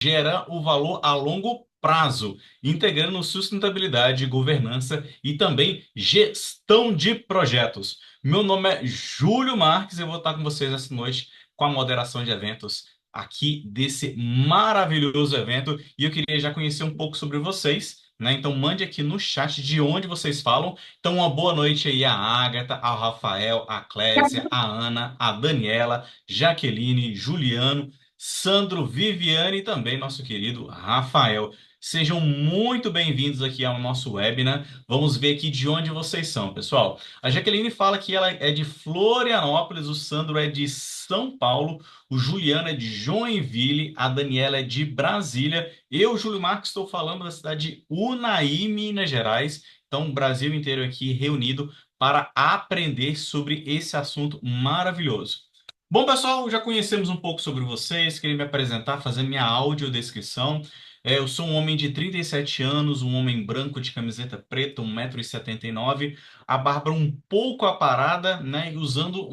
gera o valor a longo prazo, integrando sustentabilidade, governança e também gestão de projetos. Meu nome é Júlio Marques, eu vou estar com vocês essa noite com a moderação de eventos aqui desse maravilhoso evento e eu queria já conhecer um pouco sobre vocês. Né? Então mande aqui no chat de onde vocês falam. Então uma boa noite aí a Ágata, ao Rafael, a Clésia, a Ana, a Daniela, Jaqueline, Juliano, Sandro, Viviane e também nosso querido Rafael. Sejam muito bem-vindos aqui ao nosso webinar. Vamos ver aqui de onde vocês são, pessoal. A Jaqueline fala que ela é de Florianópolis, o Sandro é de São Paulo, o Juliano é de Joinville, a Daniela é de Brasília. Eu, Júlio Marcos, estou falando da cidade de Unai, Minas Gerais. Então, o Brasil inteiro aqui reunido para aprender sobre esse assunto maravilhoso. Bom, pessoal, já conhecemos um pouco sobre vocês. Queria me apresentar, fazer minha audiodescrição. Eu sou um homem de 37 anos, um homem branco de camiseta preta, 1,79 m, a barba um pouco aparada, né? E usando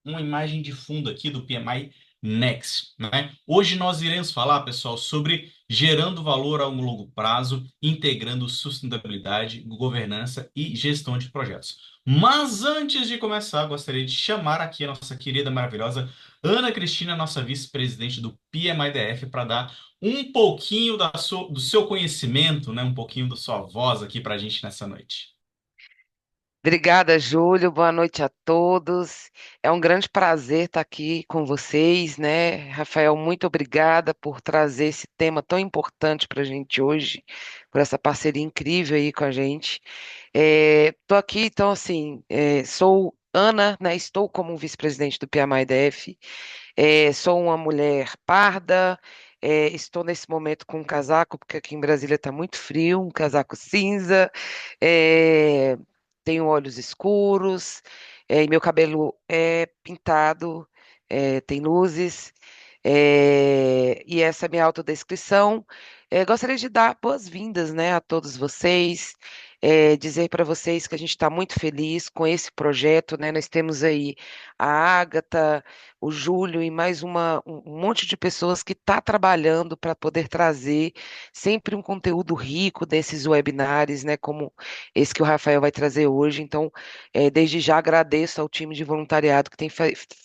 uma imagem de fundo aqui do PMI Next, né? Hoje nós iremos falar, pessoal, sobre gerando valor a um longo prazo, integrando sustentabilidade, governança e gestão de projetos. Mas antes de começar, gostaria de chamar aqui a nossa querida, maravilhosa Ana Cristina, nossa vice-presidente do PMIDF, para dar um pouquinho do seu conhecimento, né? Um pouquinho da sua voz aqui para a gente nessa noite. Obrigada, Júlio. Boa noite a todos. É um grande prazer estar aqui com vocês, né? Rafael, muito obrigada por trazer esse tema tão importante para a gente hoje, por essa parceria incrível aí com a gente. Estou aqui, então, assim, sou Ana, né? Estou como vice-presidente do PMI-DF. Sou uma mulher parda. Estou nesse momento com um casaco, porque aqui em Brasília está muito frio, um casaco cinza. É, Tenho olhos escuros, e meu cabelo é pintado, tem luzes, e essa é a minha autodescrição. Gostaria de dar boas-vindas, né, a todos vocês, dizer para vocês que a gente está muito feliz com esse projeto, né? Nós temos aí a Ágata, o Júlio e mais um monte de pessoas que está trabalhando para poder trazer sempre um conteúdo rico desses webinários, né? Como esse que o Rafael vai trazer hoje. Então, desde já agradeço ao time de voluntariado que tem feito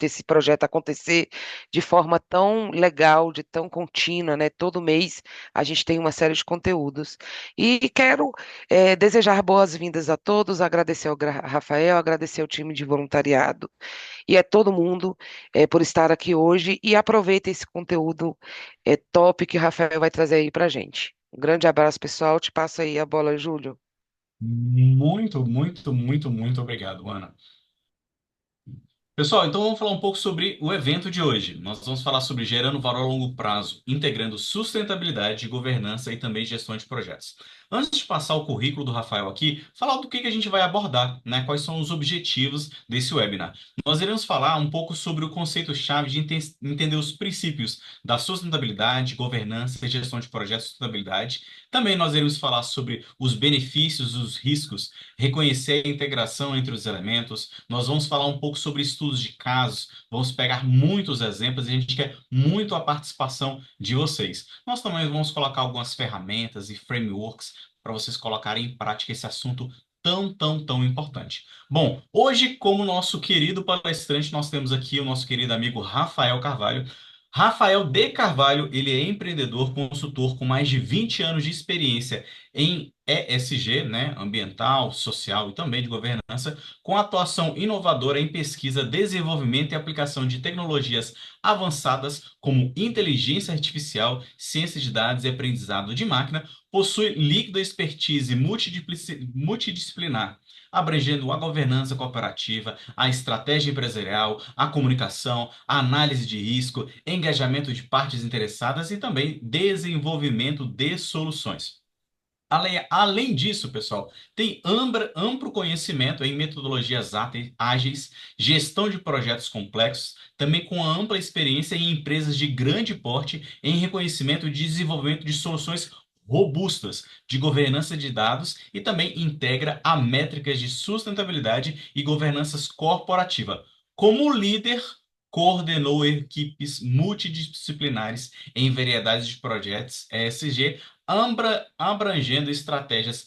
esse projeto acontecer de forma tão legal, de tão contínua, né? Todo mês a gente tem uma série de conteúdos. E quero desejar boas-vindas a todos, agradecer ao Rafael, agradecer ao time de voluntariado e a todo mundo por estar aqui hoje e aproveita esse conteúdo top que o Rafael vai trazer aí para gente. Um grande abraço, pessoal. Te passo aí a bola, Júlio. Muito, muito, muito, muito obrigado, Ana. Pessoal, então vamos falar um pouco sobre o evento de hoje. Nós vamos falar sobre gerando valor a longo prazo, integrando sustentabilidade, governança e também gestão de projetos. Antes de passar o currículo do Rafael aqui, falar do que a gente vai abordar, né? Quais são os objetivos desse webinar. Nós iremos falar um pouco sobre o conceito-chave de entender os princípios da sustentabilidade, governança e gestão de projetos de sustentabilidade. Também nós iremos falar sobre os benefícios, os riscos, reconhecer a integração entre os elementos. Nós vamos falar um pouco sobre estudos de casos, vamos pegar muitos exemplos e a gente quer muito a participação de vocês. Nós também vamos colocar algumas ferramentas e frameworks para vocês colocarem em prática esse assunto tão, tão, tão importante. Bom, hoje, como nosso querido palestrante, nós temos aqui o nosso querido amigo Rafael Carvalho. Rafael de Carvalho, ele é empreendedor, consultor com mais de 20 anos de experiência em ESG, né, ambiental, social e também de governança, com atuação inovadora em pesquisa, desenvolvimento e aplicação de tecnologias avançadas como inteligência artificial, ciência de dados e aprendizado de máquina, possui líquida expertise multidisciplinar, abrangendo a governança cooperativa, a estratégia empresarial, a comunicação, a análise de risco, engajamento de partes interessadas e também desenvolvimento de soluções. Além disso, pessoal, tem amplo conhecimento em metodologias ágeis, gestão de projetos complexos, também com ampla experiência em empresas de grande porte em reconhecimento e desenvolvimento de soluções robustas de governança de dados e também integra a métricas de sustentabilidade e governança corporativa. Como líder coordenou equipes multidisciplinares em variedades de projetos ESG, abrangendo estratégias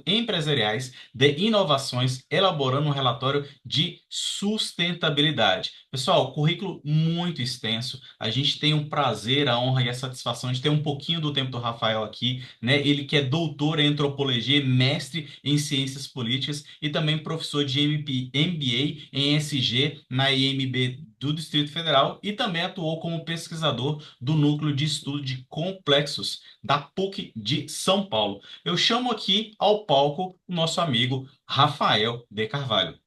empresariais de inovações, elaborando um relatório de sustentabilidade. Pessoal, currículo muito extenso. A gente tem o prazer, a honra e a satisfação de ter um pouquinho do tempo do Rafael aqui, né? Ele que é doutor em antropologia, mestre em ciências políticas e também professor de MBA em SG na IMB do Distrito Federal e também atuou como pesquisador do Núcleo de Estudo de Complexos da PUC de São Paulo. Eu chamo aqui ao palco o nosso amigo Rafael de Carvalho.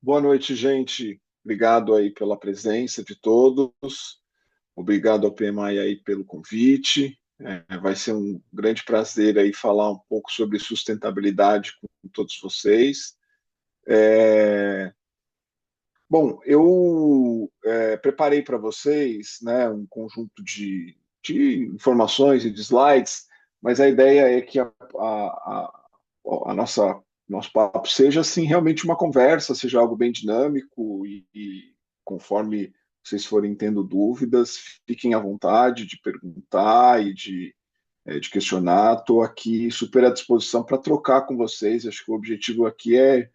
Boa noite, gente. Obrigado aí pela presença de todos. Obrigado ao PMI aí pelo convite. Vai ser um grande prazer aí falar um pouco sobre sustentabilidade com todos vocês. É, Bom, eu preparei para vocês, né, um conjunto de informações e de slides, mas a ideia é que a nosso papo seja assim realmente uma conversa, seja algo bem dinâmico e conforme vocês forem tendo dúvidas, fiquem à vontade de perguntar e de questionar. Estou aqui super à disposição para trocar com vocês. Acho que o objetivo aqui é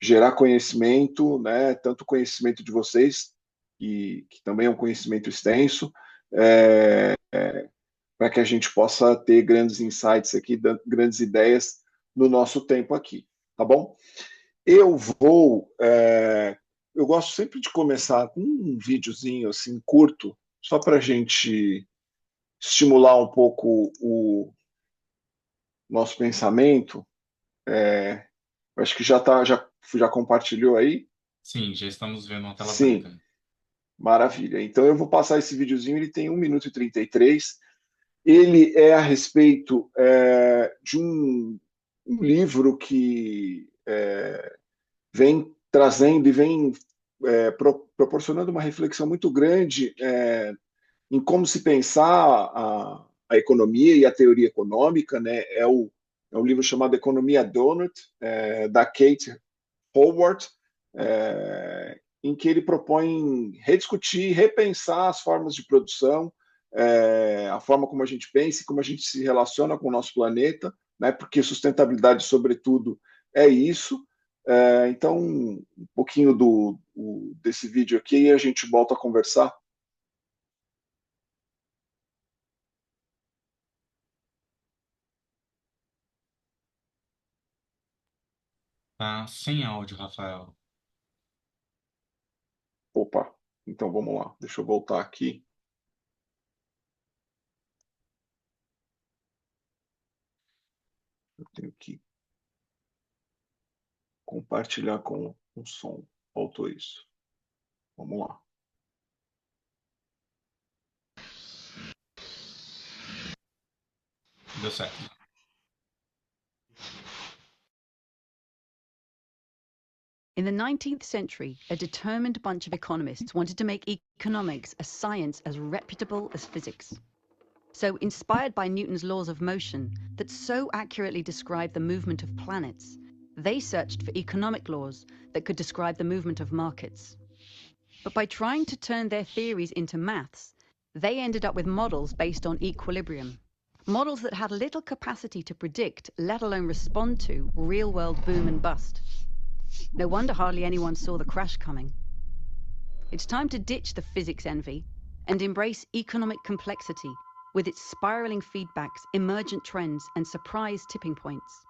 gerar conhecimento, né? Tanto conhecimento de vocês, que também é um conhecimento extenso, é, para que a gente possa ter grandes insights aqui, grandes ideias no nosso tempo aqui, tá bom? Eu vou, eu gosto sempre de começar com um videozinho assim curto, só para a gente estimular um pouco o nosso pensamento. Acho que já compartilhou aí. Sim, já estamos vendo uma tela Sim, branca. maravilha. Então eu vou passar esse videozinho, ele tem 1 minuto e 33. Ele é a respeito de um livro que vem trazendo e vem proporcionando uma reflexão muito grande em como se pensar a economia e a teoria econômica, né? É um livro chamado Economia Donut, da Kate Howard, em que ele propõe rediscutir, repensar as formas de produção, a forma como a gente pensa e como a gente se relaciona com o nosso planeta, né? Porque sustentabilidade, sobretudo, é isso. Então, um pouquinho desse vídeo aqui e a gente volta a conversar. Tá sem áudio, Rafael. Opa, então vamos lá. Deixa eu voltar aqui. Eu tenho que compartilhar com o som. Faltou isso. Vamos lá. Deu certo. In the 19th century, a determined bunch of economists wanted to make economics a science as reputable as physics. So, inspired by Newton's laws of motion that so accurately describe the movement of planets, they searched for economic laws that could describe the movement of markets. But by trying to turn their theories into maths, they ended up with models based on equilibrium. Models that had little capacity to predict, let alone respond to, real-world boom and bust. No wonder hardly anyone saw the crash coming. It's time to ditch the physics envy and embrace economic complexity with its spiraling feedbacks, emergent trends, and surprise tipping points.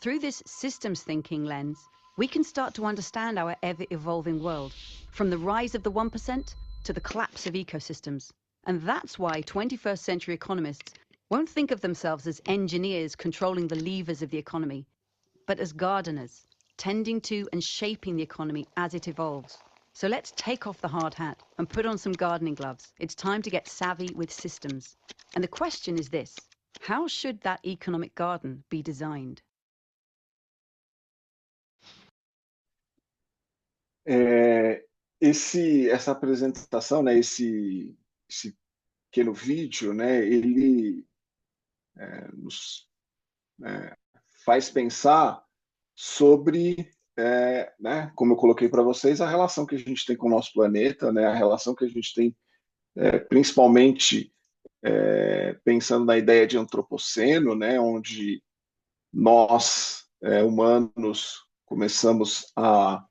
Through this systems thinking lens, we can start to understand our ever-evolving world, from the rise of the 1% to the collapse of ecosystems. And that's why 21st century economists won't think of themselves as engineers controlling the levers of the economy, but as gardeners, tending to and shaping the economy as it evolves. So let's take off the hard hat and put on some gardening gloves. It's time to get savvy with systems. And the question is this: how should that economic garden be designed? Essa apresentação, né, esse pequeno vídeo, né, ele nos faz pensar sobre né, como eu coloquei para vocês, a relação que a gente tem com o nosso planeta, né, a relação que a gente tem, principalmente pensando na ideia de antropoceno, né, onde nós, humanos, começamos a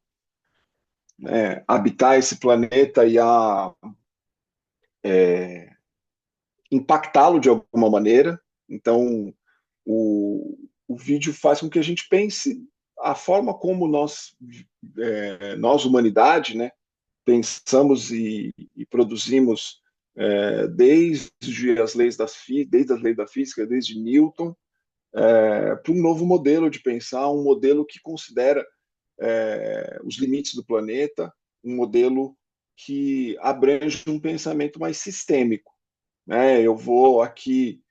habitar esse planeta e a impactá-lo de alguma maneira. Então, o vídeo faz com que a gente pense a forma como nós humanidade, né, pensamos e produzimos desde as leis desde as leis da física, desde Newton, para um novo modelo de pensar, um modelo que considera os limites do planeta, um modelo que abrange um pensamento mais sistêmico, né? Eu vou aqui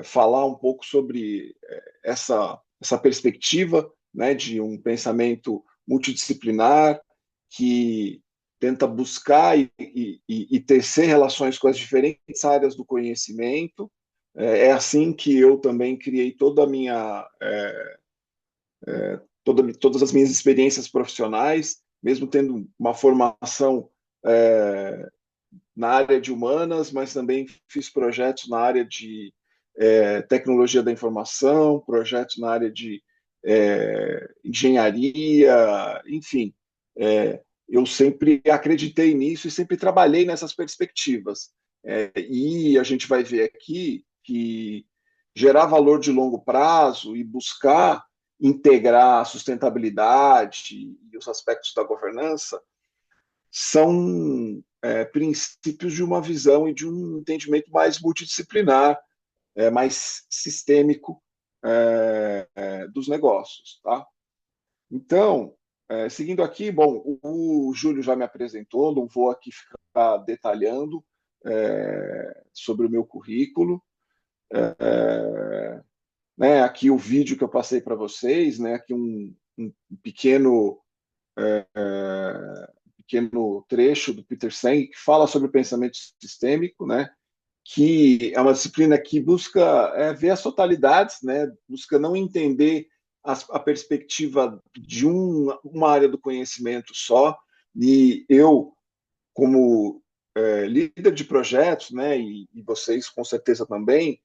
falar um pouco sobre essa perspectiva, né, de um pensamento multidisciplinar que tenta buscar e tecer relações com as diferentes áreas do conhecimento. É assim que eu também criei toda a minha todas as minhas experiências profissionais, mesmo tendo uma formação na área de humanas, mas também fiz projetos na área de tecnologia da informação, projetos na área de engenharia, enfim. Eu sempre acreditei nisso e sempre trabalhei nessas perspectivas. E a gente vai ver aqui que gerar valor de longo prazo e buscar integrar a sustentabilidade e os aspectos da governança são princípios de uma visão e de um entendimento mais multidisciplinar, mais sistêmico dos negócios. Tá? Então, seguindo aqui, bom, o Júlio já me apresentou, não vou aqui ficar detalhando sobre o meu currículo. Né, aqui o vídeo que eu passei para vocês, né, aqui um pequeno pequeno trecho do Peter Senge que fala sobre o pensamento sistêmico, né, que é uma disciplina que busca ver as totalidades, né, busca não entender a perspectiva de uma área do conhecimento só. E eu, como líder de projetos, né, e vocês com certeza também,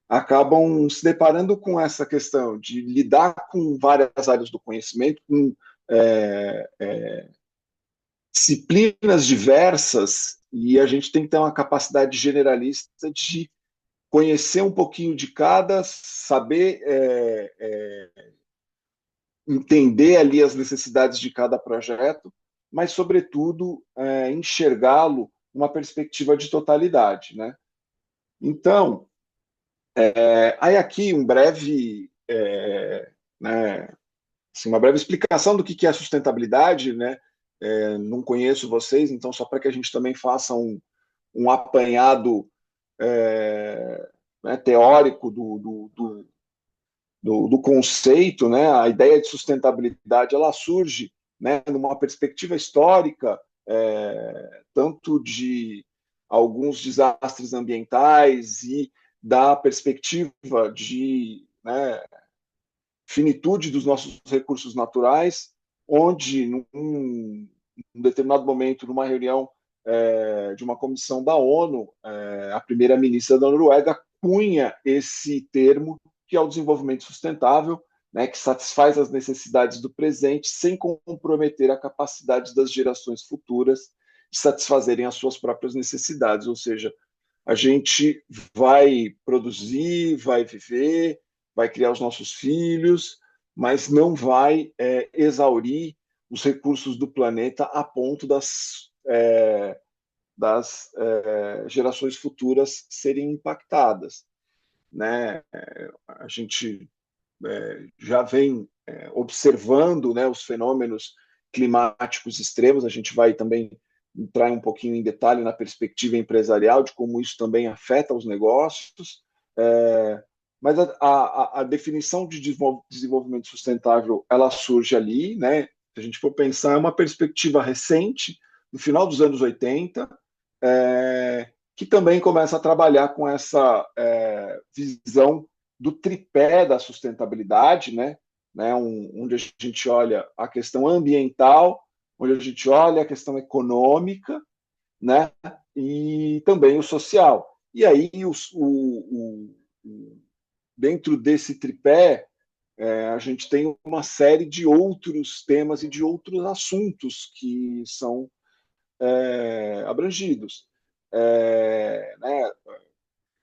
acabam se deparando com essa questão de lidar com várias áreas do conhecimento, com disciplinas diversas, e a gente tem que ter uma capacidade generalista de conhecer um pouquinho de cada, saber entender ali as necessidades de cada projeto, mas, sobretudo, enxergá-lo numa perspectiva de totalidade, né? Então, aí aqui né, assim, uma breve explicação do que é sustentabilidade, né? Não conheço vocês, então só para que a gente também faça um apanhado né, teórico do conceito, né? A ideia de sustentabilidade ela surge, né, numa perspectiva histórica, tanto de alguns desastres ambientais e da perspectiva de, né, finitude dos nossos recursos naturais, onde, num determinado momento, numa reunião de uma comissão da ONU, a primeira-ministra da Noruega cunha esse termo, que é o desenvolvimento sustentável, né, que satisfaz as necessidades do presente sem comprometer a capacidade das gerações futuras de satisfazerem as suas próprias necessidades. Ou seja, a gente vai produzir, vai viver, vai criar os nossos filhos, mas não vai exaurir os recursos do planeta a ponto das gerações futuras serem impactadas, né? A gente já vem observando, né, os fenômenos climáticos extremos. A gente vai também entrar um pouquinho em detalhe na perspectiva empresarial de como isso também afeta os negócios. Mas a definição de desenvolvimento sustentável ela surge ali, né? Se a gente for pensar, é uma perspectiva recente, no final dos anos 80, que também começa a trabalhar com essa visão do tripé da sustentabilidade, né? né, onde a gente olha a questão ambiental, onde a gente olha a questão econômica, né, e também o social. E aí, dentro desse tripé, a gente tem uma série de outros temas e de outros assuntos que são abrangidos. Né,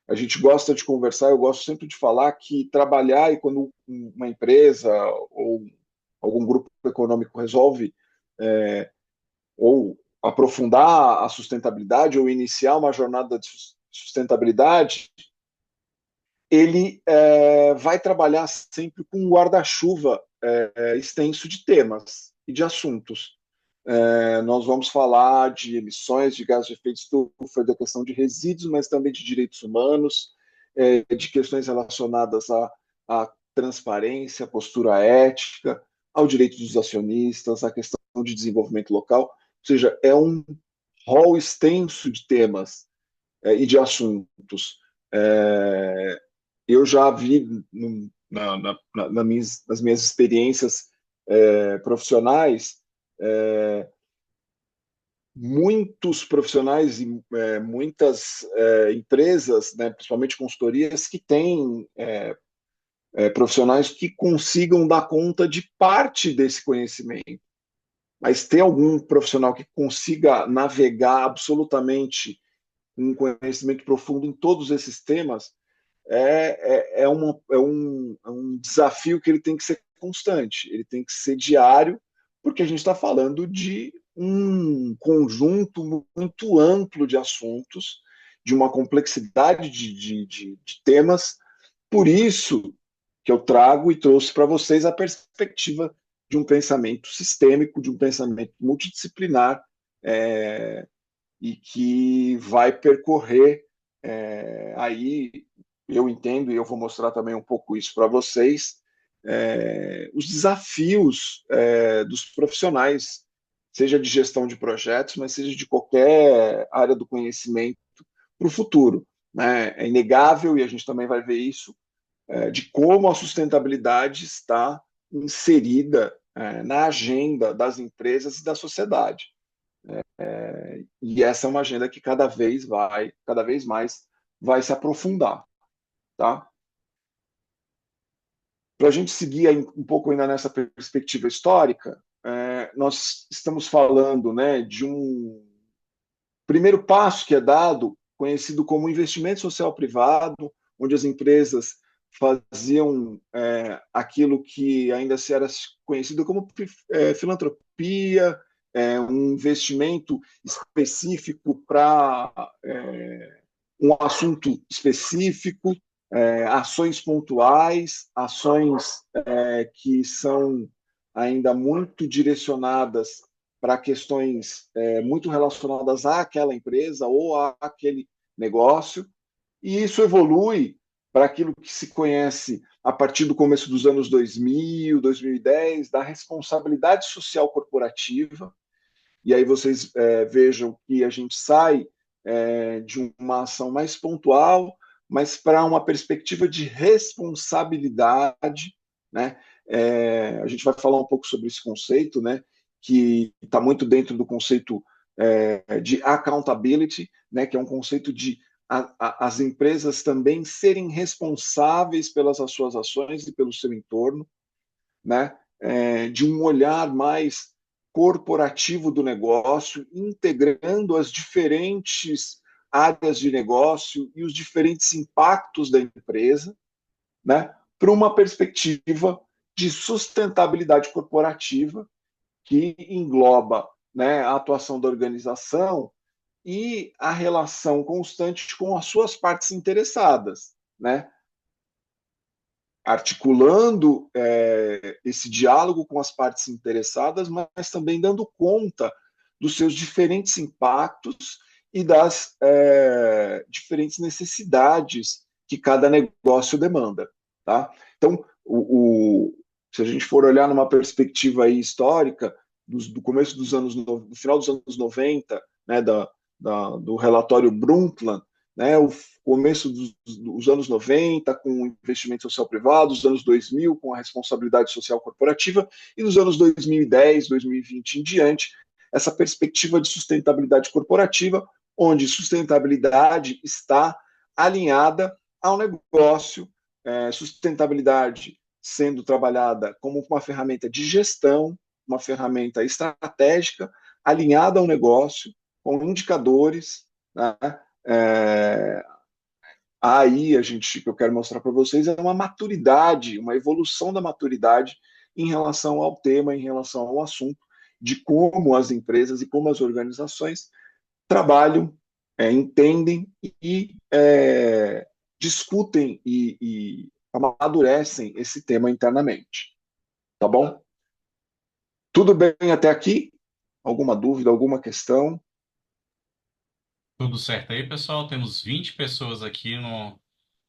a gente gosta de conversar, eu gosto sempre de falar que trabalhar, e quando uma empresa ou algum grupo econômico resolve ou aprofundar a sustentabilidade ou iniciar uma jornada de sustentabilidade, ele vai trabalhar sempre com um guarda-chuva extenso de temas e de assuntos. Nós vamos falar de emissões de gases de efeito estufa, da questão de resíduos, mas também de direitos humanos, de questões relacionadas à transparência, postura ética, ao direito dos acionistas, à questão de desenvolvimento local. Ou seja, é um rol extenso de temas e de assuntos. Eu já vi nas minhas experiências profissionais muitos profissionais e muitas empresas, né, principalmente consultorias, que têm profissionais que consigam dar conta de parte desse conhecimento. Mas ter algum profissional que consiga navegar absolutamente um conhecimento profundo em todos esses temas é um desafio que ele tem que ser constante, ele tem que ser diário, porque a gente está falando de um conjunto muito amplo de assuntos, de uma complexidade de temas. Por isso que eu trago e trouxe para vocês a perspectiva de um pensamento sistêmico, de um pensamento multidisciplinar, e que vai percorrer aí, eu entendo, e eu vou mostrar também um pouco isso para vocês, os desafios dos profissionais, seja de gestão de projetos, mas seja de qualquer área do conhecimento para o futuro. Né? É inegável, e a gente também vai ver isso, de como a sustentabilidade está inserida na agenda das empresas e da sociedade. E essa é uma agenda que cada vez mais vai se aprofundar. Tá? Para a gente seguir um pouco ainda nessa perspectiva histórica, nós estamos falando, né, de um primeiro passo que é dado, conhecido como investimento social privado, onde as empresas faziam aquilo que ainda se era conhecido como filantropia, um investimento específico para um assunto específico, ações pontuais, ações que são ainda muito direcionadas para questões muito relacionadas àquela empresa ou àquele negócio, e isso evolui para aquilo que se conhece a partir do começo dos anos 2000, 2010, da responsabilidade social corporativa. E aí vocês vejam que a gente sai de uma ação mais pontual, mas para uma perspectiva de responsabilidade, né? A gente vai falar um pouco sobre esse conceito, né? Que está muito dentro do conceito de accountability, né? Que é um conceito de as empresas também serem responsáveis pelas suas ações e pelo seu entorno, né? De um olhar mais corporativo do negócio, integrando as diferentes áreas de negócio e os diferentes impactos da empresa, né, para uma perspectiva de sustentabilidade corporativa que engloba, né, a atuação da organização e a relação constante com as suas partes interessadas, né, articulando esse diálogo com as partes interessadas, mas também dando conta dos seus diferentes impactos e das diferentes necessidades que cada negócio demanda. Tá? Então, se a gente for olhar numa perspectiva aí histórica, do começo dos anos, do final dos anos 90, né, do relatório Brundtland, né? O começo dos anos 90 com o investimento social privado, os anos 2000 com a responsabilidade social corporativa, e nos anos 2010, 2020 em diante, essa perspectiva de sustentabilidade corporativa, onde sustentabilidade está alinhada ao negócio, sustentabilidade sendo trabalhada como uma ferramenta de gestão, uma ferramenta estratégica, alinhada ao negócio, com indicadores, né? Aí que eu quero mostrar para vocês é uma maturidade, uma evolução da maturidade em relação ao tema, em relação ao assunto, de como as empresas e como as organizações trabalham, entendem e discutem e amadurecem esse tema internamente. Tá bom? Tudo bem até aqui? Alguma dúvida, alguma questão? Tudo certo aí, pessoal? Temos 20 pessoas aqui no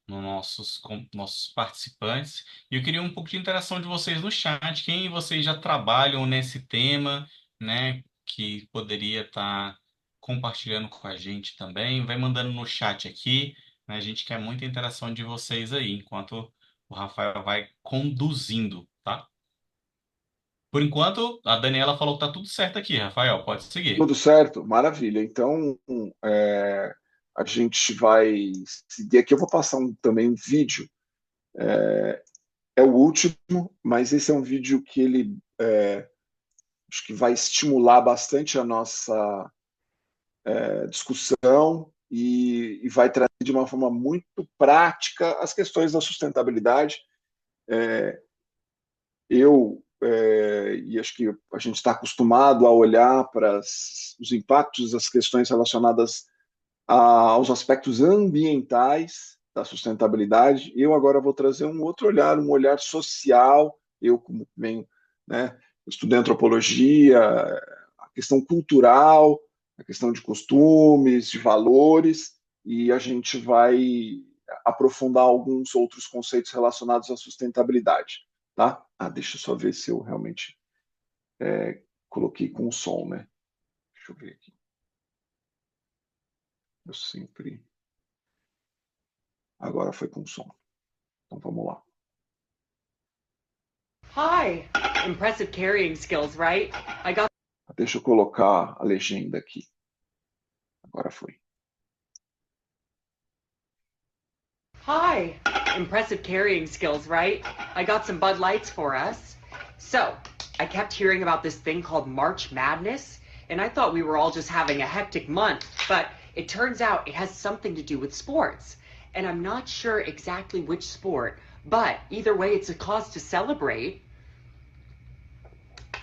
nossos participantes. E eu queria um pouco de interação de vocês no chat. Quem vocês já trabalham nesse tema, né? Que poderia estar compartilhando com a gente também. Vai mandando no chat aqui, né? A gente quer muita interação de vocês aí, enquanto o Rafael vai conduzindo, tá? Por enquanto, a Daniela falou que tá tudo certo aqui, Rafael. Pode seguir. Tudo certo? Maravilha. Então, a gente vai seguir aqui. Eu vou passar também um vídeo. É o último, mas esse é um vídeo que ele acho que vai estimular bastante a nossa discussão e vai trazer de uma forma muito prática as questões da sustentabilidade. E acho que a gente está acostumado a olhar para os impactos, as questões relacionadas aos aspectos ambientais da sustentabilidade. Eu agora vou trazer um outro olhar, um olhar social. Eu, como venho, né, estudei antropologia, a questão cultural, a questão de costumes, de valores, e a gente vai aprofundar alguns outros conceitos relacionados à sustentabilidade. Tá? Deixa eu só ver se eu realmente coloquei com o som, né? Deixa eu ver aqui. Eu sempre. Agora foi com som. Então vamos lá. Hi! Impressive carrying skills, right? Deixa eu colocar a legenda aqui. Agora foi. Hi! Impressive carrying skills, right? I got some Bud Lights for us. So, I kept hearing about this thing called March Madness, and I thought we were all just having a hectic month, but it turns out it has something to do with sports. And I'm not sure exactly which sport, but either way, it's a cause to celebrate.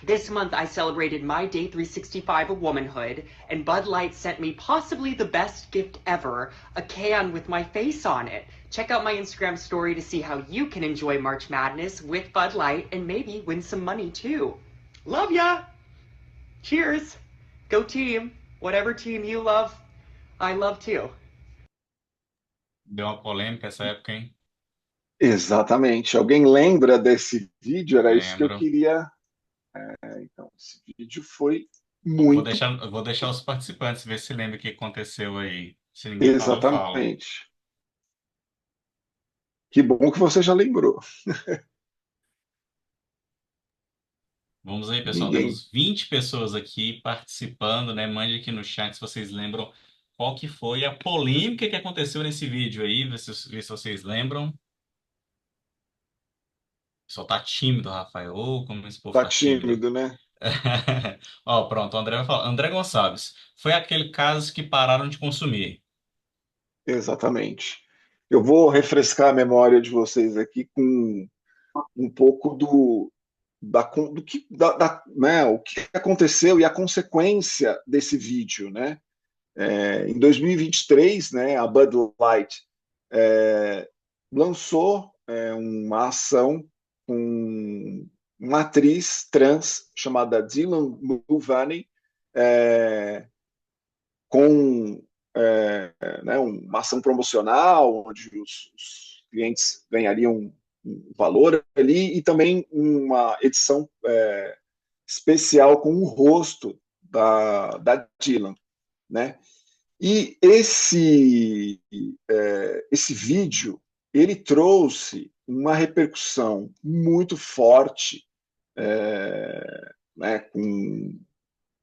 This month, I celebrated my day 365 of womanhood, and Bud Light sent me possibly the best gift ever, a can with my face on it. Check out my Instagram story to see how you can enjoy March Madness with Bud Light and maybe win some money too. Love ya! Cheers! Go team! Whatever team you love, I love too. Deu uma polêmica essa época, hein? Exatamente. Alguém lembra desse vídeo? Era isso que eu Lembro. queria. Então, esse vídeo foi Vou muito. deixar os participantes ver se lembra o que aconteceu aí. Se ninguém fala, eu falo. Exatamente. Que bom que você já lembrou. Vamos aí, pessoal. Ninguém. Temos 20 pessoas aqui participando, né? Mande aqui no chat se vocês lembram qual que foi a polêmica que aconteceu nesse vídeo aí, ver se vocês lembram. O pessoal tá tímido, Rafael. Ô, como esse povo Tá tá tímido. tímido, né? Ó, pronto, o André vai falar. André Gonçalves, foi aquele caso que pararam de consumir. Exatamente. Eu vou refrescar a memória de vocês aqui com um pouco né, o que aconteceu e a consequência desse vídeo, né? Em 2023, né, a Bud Light lançou uma ação com uma atriz trans chamada Dylan Mulvaney, com né, uma ação promocional, onde os clientes ganhariam um valor ali, e também uma edição especial com o rosto da Dylan, né? E esse vídeo, ele trouxe uma repercussão muito forte, né, com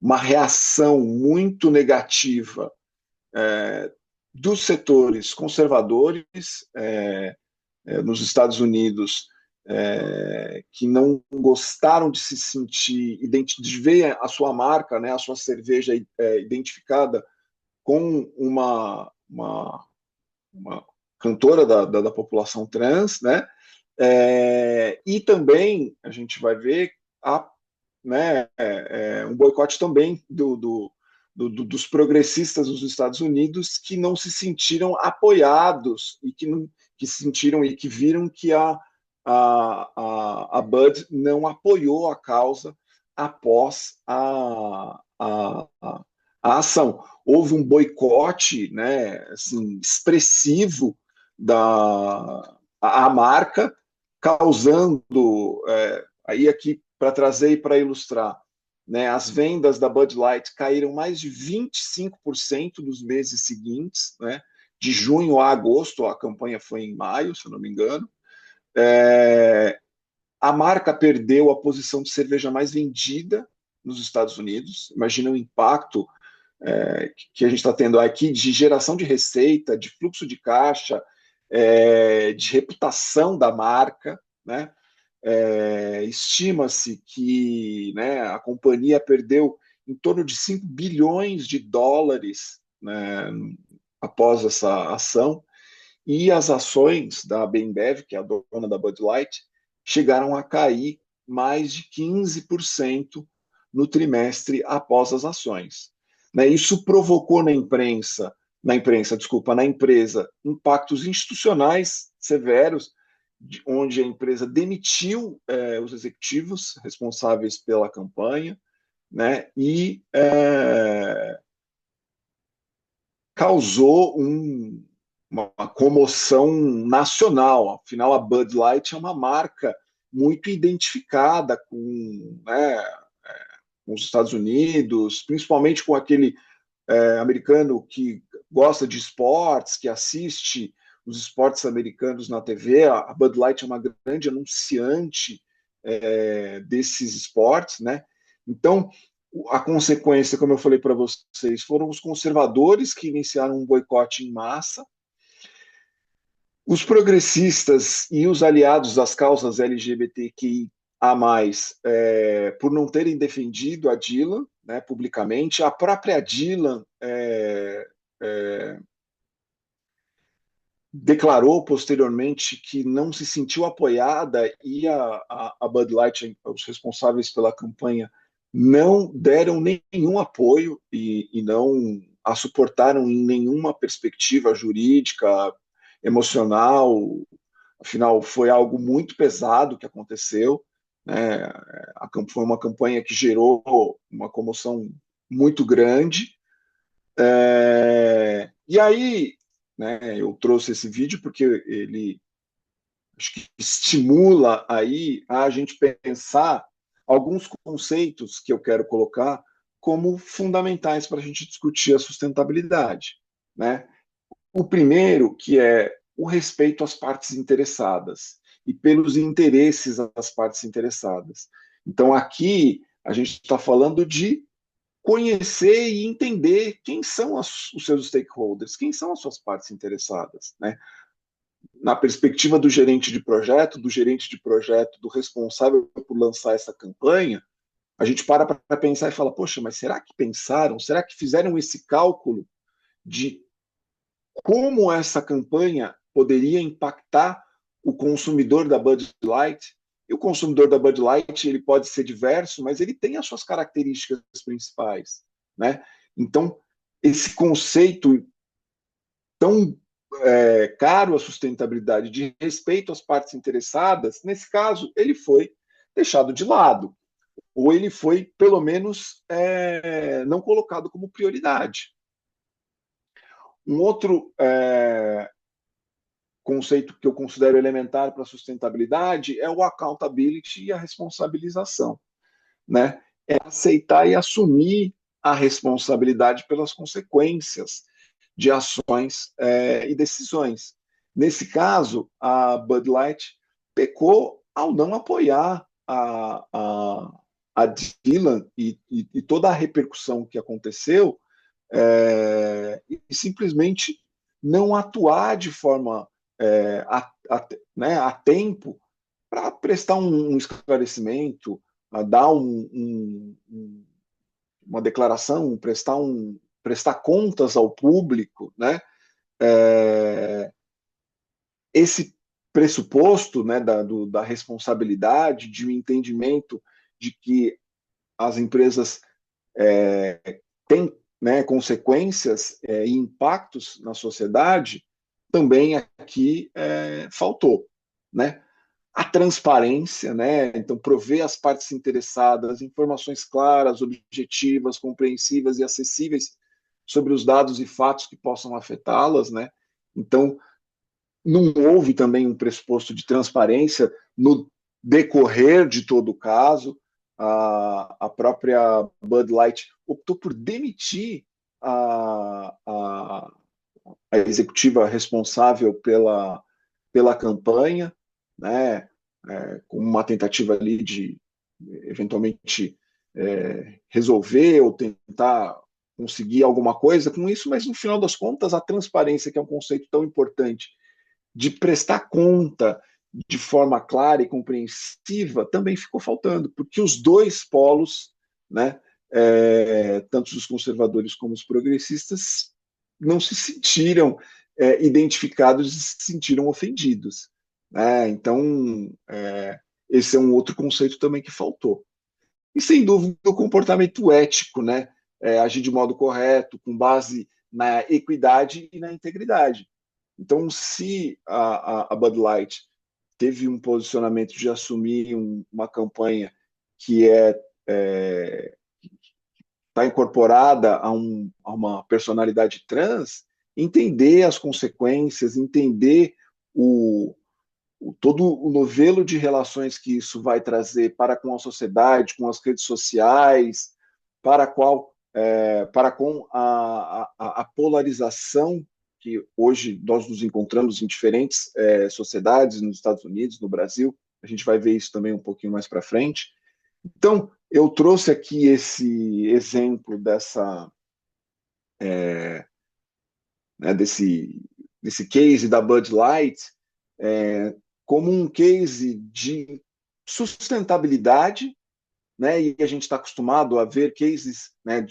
uma reação muito negativa dos setores conservadores nos Estados Unidos, que não gostaram de se sentir, de ver a sua marca, né, a sua cerveja identificada com uma cantora da população trans, né? E também a gente vai ver né, um boicote também dos progressistas nos Estados Unidos, que não se sentiram apoiados e que sentiram e que viram que a Bud não apoiou a causa após a ação. Houve um boicote, né, assim, expressivo a marca, causando, aí aqui para trazer e para ilustrar, né, as vendas da Bud Light caíram mais de 25% nos meses seguintes, né, de junho a agosto, a campanha foi em maio, se eu não me engano. A marca perdeu a posição de cerveja mais vendida nos Estados Unidos. Imagina o impacto que a gente está tendo aqui de geração de receita, de fluxo de caixa, de reputação da marca, né? Estima-se que, né, a companhia perdeu em torno de 5 bilhões de dólares, né, após essa ação, e as ações da Bembev, que é a dona da Bud Light, chegaram a cair mais de 15% no trimestre após as ações. Né? Isso provocou na empresa, impactos institucionais severos, onde a empresa demitiu os executivos responsáveis pela campanha, né? E causou uma comoção nacional. Afinal, a Bud Light é uma marca muito identificada com, né, com os Estados Unidos, principalmente com aquele americano que gosta de esportes, que assiste os esportes americanos na TV. A Bud Light é uma grande anunciante desses esportes, né? Então, a consequência, como eu falei para vocês, foram os conservadores que iniciaram um boicote em massa. Os progressistas e os aliados das causas LGBTQIA+, por não terem defendido a Dylan, né, publicamente. A própria Dylan declarou posteriormente que não se sentiu apoiada, e a Bud Light, os responsáveis pela campanha, não deram nenhum apoio e não a suportaram em nenhuma perspectiva jurídica, emocional. Afinal, foi algo muito pesado que aconteceu, né? Foi uma campanha que gerou uma comoção muito grande. E aí, né, eu trouxe esse vídeo porque ele acho que estimula aí a gente pensar alguns conceitos que eu quero colocar como fundamentais para a gente discutir a sustentabilidade, né? O primeiro, que é o respeito às partes interessadas e pelos interesses das partes interessadas. Então, aqui, a gente está falando de conhecer e entender quem são os seus stakeholders, quem são as suas partes interessadas, né? Na perspectiva do gerente de projeto, do responsável por lançar essa campanha, a gente para pensar e fala, poxa, mas será que pensaram, será que fizeram esse cálculo de como essa campanha poderia impactar o consumidor da Bud Light? E o consumidor da Bud Light, ele pode ser diverso, mas ele tem as suas características principais, né? Então, esse conceito tão caro à sustentabilidade, de respeito às partes interessadas, nesse caso, ele foi deixado de lado, ou ele foi, pelo menos, não colocado como prioridade. Um outro conceito que eu considero elementar para a sustentabilidade é o accountability e a responsabilização, né? É aceitar e assumir a responsabilidade pelas consequências de ações e decisões. Nesse caso, a Bud Light pecou ao não apoiar a Dylan e toda a repercussão que aconteceu, e simplesmente não atuar de forma a tempo para prestar um esclarecimento, a dar uma declaração, prestar contas ao público, né? Esse pressuposto, né, da responsabilidade, de um entendimento de que as empresas têm, né, consequências e impactos na sociedade, também aqui faltou, né? A transparência, né? Então, prover às partes interessadas informações claras, objetivas, compreensíveis e acessíveis sobre os dados e fatos que possam afetá-las, né? Então, não houve também um pressuposto de transparência no decorrer de todo o caso. A própria Bud Light optou por demitir a executiva responsável pela campanha, né, com uma tentativa ali de eventualmente resolver ou tentar conseguir alguma coisa com isso, mas no final das contas a transparência, que é um conceito tão importante, de prestar conta de forma clara e compreensiva, também ficou faltando, porque os dois polos, né, tanto os conservadores como os progressistas, não se sentiram identificados e se sentiram ofendidos. Né? Então, esse é um outro conceito também que faltou. E, sem dúvida, o comportamento ético, né? Agir de modo correto, com base na equidade e na integridade. Então, se a Bud Light teve um posicionamento de assumir uma campanha que está incorporada a uma personalidade trans, entender as consequências, entender todo o novelo de relações que isso vai trazer para com a sociedade, com as redes sociais, para com a polarização que hoje nós nos encontramos em diferentes sociedades, nos Estados Unidos, no Brasil. A gente vai ver isso também um pouquinho mais para frente. Então, eu trouxe aqui esse exemplo desse case da Bud Light como um case de sustentabilidade, né? E a gente está acostumado a ver cases, né,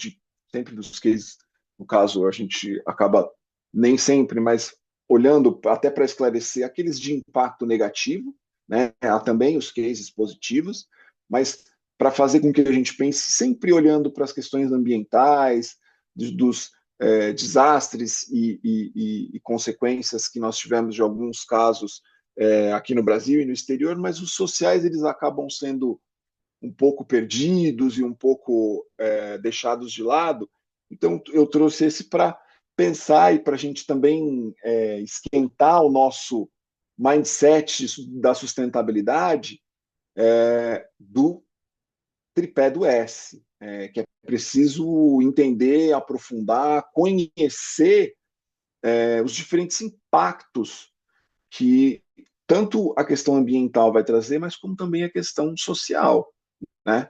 sempre dos cases, no caso, a gente acaba nem sempre, mas olhando até para esclarecer aqueles de impacto negativo, né? Há também os cases positivos, mas para fazer com que a gente pense sempre olhando para as questões ambientais, dos desastres e consequências que nós tivemos de alguns casos aqui no Brasil e no exterior, mas os sociais eles acabam sendo um pouco perdidos e um pouco deixados de lado. Então, eu trouxe esse para pensar e para a gente também esquentar o nosso mindset da sustentabilidade do tripé do S, que é preciso entender, aprofundar, conhecer os diferentes impactos que tanto a questão ambiental vai trazer, mas como também a questão social, né?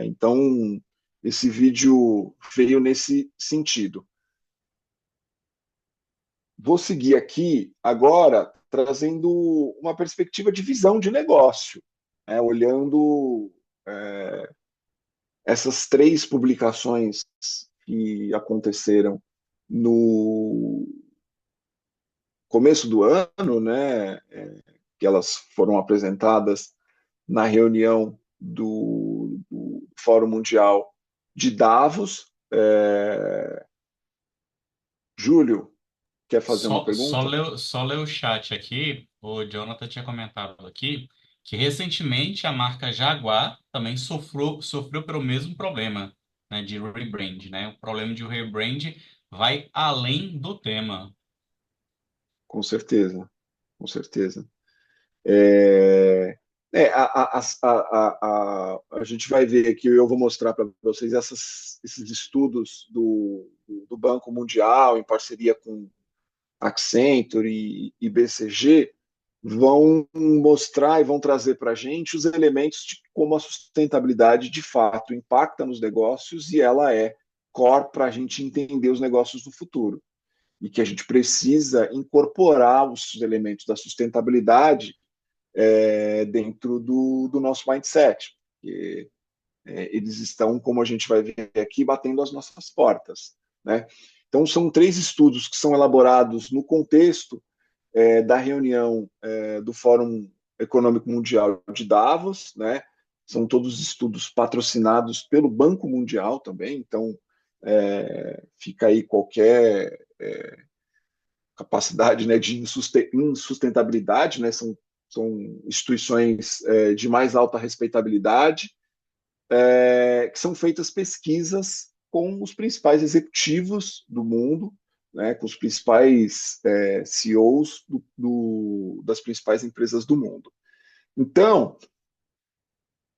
Então, esse vídeo veio nesse sentido. Vou seguir aqui agora trazendo uma perspectiva de visão de negócio, olhando essas 3 publicações que aconteceram no começo do ano, né, que elas foram apresentadas na reunião do Fórum Mundial de Davos. Júlio, quer fazer uma pergunta? Só ler o chat aqui. O Jonathan tinha comentado aqui que recentemente a marca Jaguar também sofreu pelo mesmo problema, né, de rebrand, né? O problema de rebrand vai além do tema. Com certeza, com certeza. A gente vai ver aqui, eu vou mostrar para vocês esses estudos do Banco Mundial, em parceria com Accenture e BCG, vão mostrar e vão trazer para a gente os elementos de como a sustentabilidade de fato impacta nos negócios e ela é core para a gente entender os negócios do futuro. E que a gente precisa incorporar os elementos da sustentabilidade dentro do nosso mindset. Porque, eles estão, como a gente vai ver aqui, batendo as nossas portas, né? Então, são 3 estudos que são elaborados no contexto da reunião do Fórum Econômico Mundial de Davos, né? São todos estudos patrocinados pelo Banco Mundial também, então fica aí qualquer capacidade, né, de insustentabilidade, né? São instituições de mais alta respeitabilidade, que são feitas pesquisas com os principais executivos do mundo, né, com os principais CEOs das principais empresas do mundo. Então,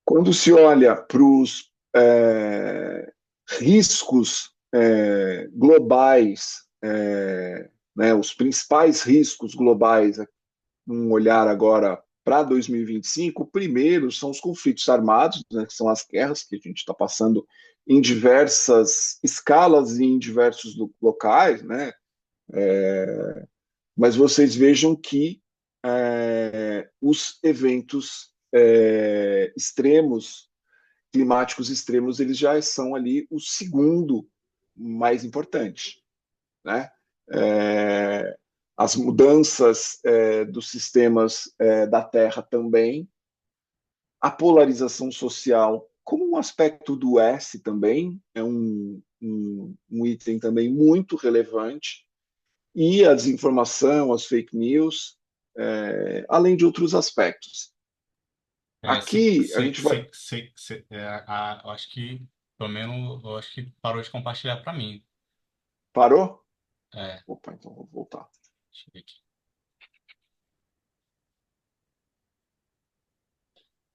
quando se olha para os riscos globais, né, os principais riscos globais, um olhar agora para 2025, o primeiro são os conflitos armados, né, que são as guerras que a gente está passando em diversas escalas e em diversos locais, né? Mas vocês vejam que os eventos extremos, climáticos extremos, eles já são ali o segundo mais importante, né? As mudanças dos sistemas da Terra também, a polarização social como um aspecto do S também, é um item também muito relevante, e a desinformação, as fake news, além de outros aspectos. Aqui a gente vai... Eu acho que, pelo menos, eu acho que parou de compartilhar para mim. Parou? É, Opa, então vou voltar. deixa eu ver aqui.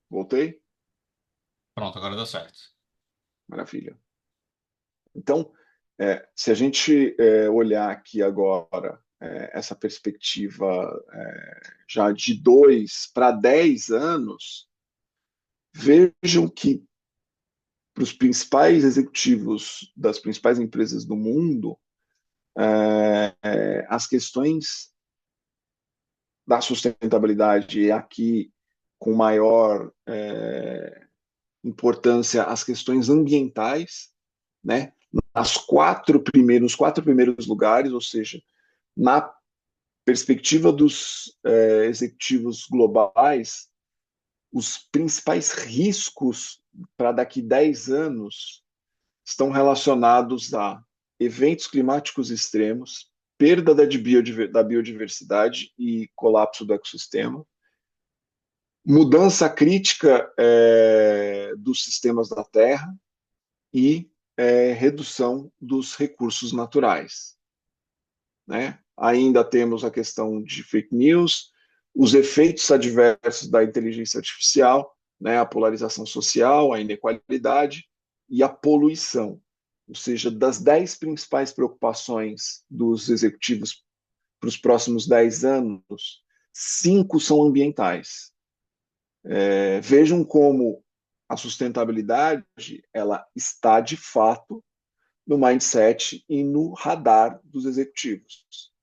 Voltei? Pronto, agora deu certo. Maravilha. Então, se a gente olhar aqui agora essa perspectiva já de 2 para 10 anos, vejam que para os principais executivos das principais empresas do mundo, as questões da sustentabilidade aqui com maior importância as questões ambientais, né? Nos 4 primeiros lugares, ou seja, na perspectiva dos executivos globais, os principais riscos para daqui 10 anos estão relacionados a eventos climáticos extremos, perda da biodiversidade e colapso do ecossistema, mudança crítica dos sistemas da Terra e redução dos recursos naturais, né? Ainda temos a questão de fake news, os efeitos adversos da inteligência artificial, né? A polarização social, a inequalidade e a poluição. Ou seja, das 10 principais preocupações dos executivos para os próximos 10 anos, 5 são ambientais. Vejam como a sustentabilidade ela está de fato no mindset e no radar dos executivos,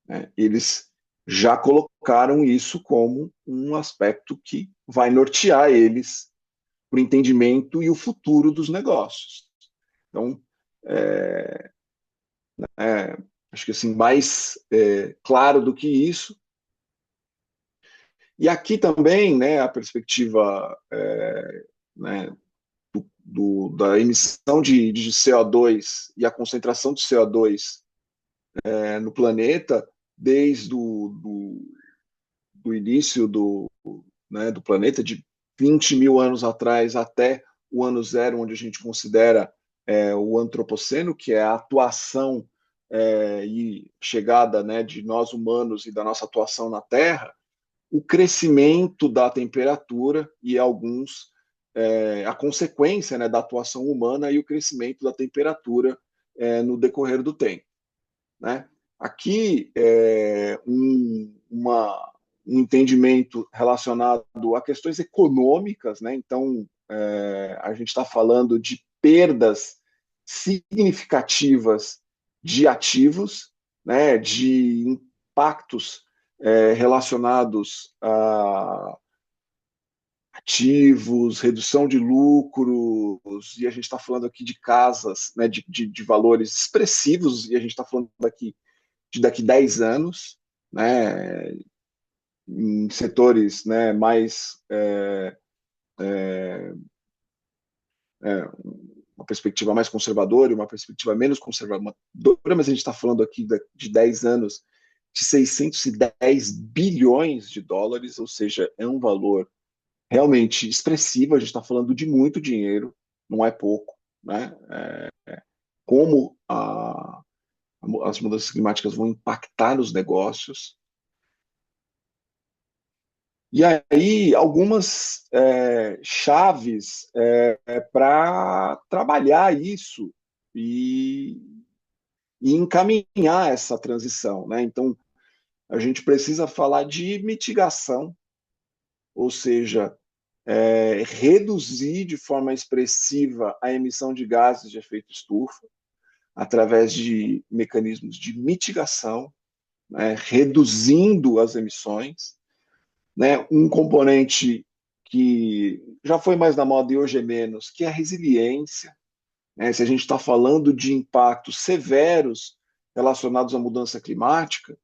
né? Eles já colocaram isso como um aspecto que vai nortear eles para o entendimento e o futuro dos negócios. Então, acho que assim, mais claro do que isso. E aqui também, né, a perspectiva né, da emissão de CO2 e a concentração de CO2 no planeta, desde do início né, do planeta, de 20 mil anos atrás até o ano zero, onde a gente considera o antropoceno, que é a atuação e chegada, né, de nós humanos e da nossa atuação na Terra, o crescimento da temperatura e a consequência, né, da atuação humana e o crescimento da temperatura no decorrer do tempo, né? Aqui, um entendimento relacionado a questões econômicas, né? Então, a gente está falando de perdas significativas de ativos, né? De impactos relacionados a ativos, redução de lucros, e a gente está falando aqui de casas, né, de valores expressivos, e a gente está falando de daqui 10 anos, né, em setores, né, mais uma perspectiva mais conservadora e uma perspectiva menos conservadora, mas a gente está falando aqui de 10 anos de 610 bilhões de dólares, ou seja, é um valor realmente expressivo, a gente está falando de muito dinheiro, não é pouco, né? Como as mudanças climáticas vão impactar nos negócios. E aí, algumas chaves para trabalhar isso e encaminhar essa transição, né? Então, a gente precisa falar de mitigação, ou seja, reduzir de forma expressiva a emissão de gases de efeito estufa através de mecanismos de mitigação, né, reduzindo as emissões, né, um componente que já foi mais na moda e hoje é menos, que é a resiliência, né, se a gente está falando de impactos severos relacionados à mudança climática,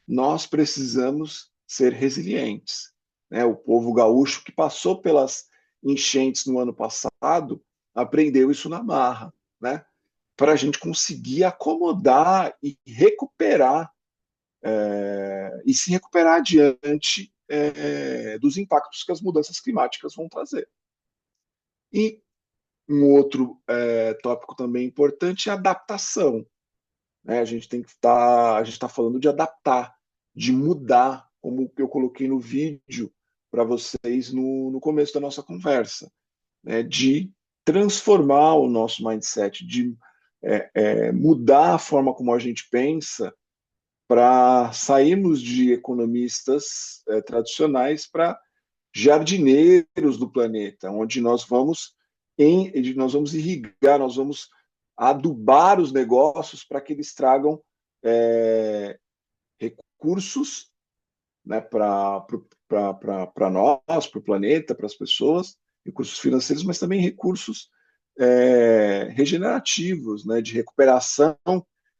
nós precisamos ser resilientes, né? O povo gaúcho que passou pelas enchentes no ano passado aprendeu isso na marra, né? Para a gente conseguir acomodar e recuperar e se recuperar diante dos impactos que as mudanças climáticas vão trazer. E um outro tópico também importante é a adaptação, né? A gente está falando de adaptar, de mudar, como eu coloquei no vídeo para vocês no começo da nossa conversa, né? De transformar o nosso mindset, de mudar a forma como a gente pensa para sairmos de economistas tradicionais para jardineiros do planeta, onde nós vamos irrigar, nós vamos adubar os negócios para que eles tragam recursos, né, para nós, para o planeta, para as pessoas, recursos financeiros, mas também recursos regenerativos, né, de recuperação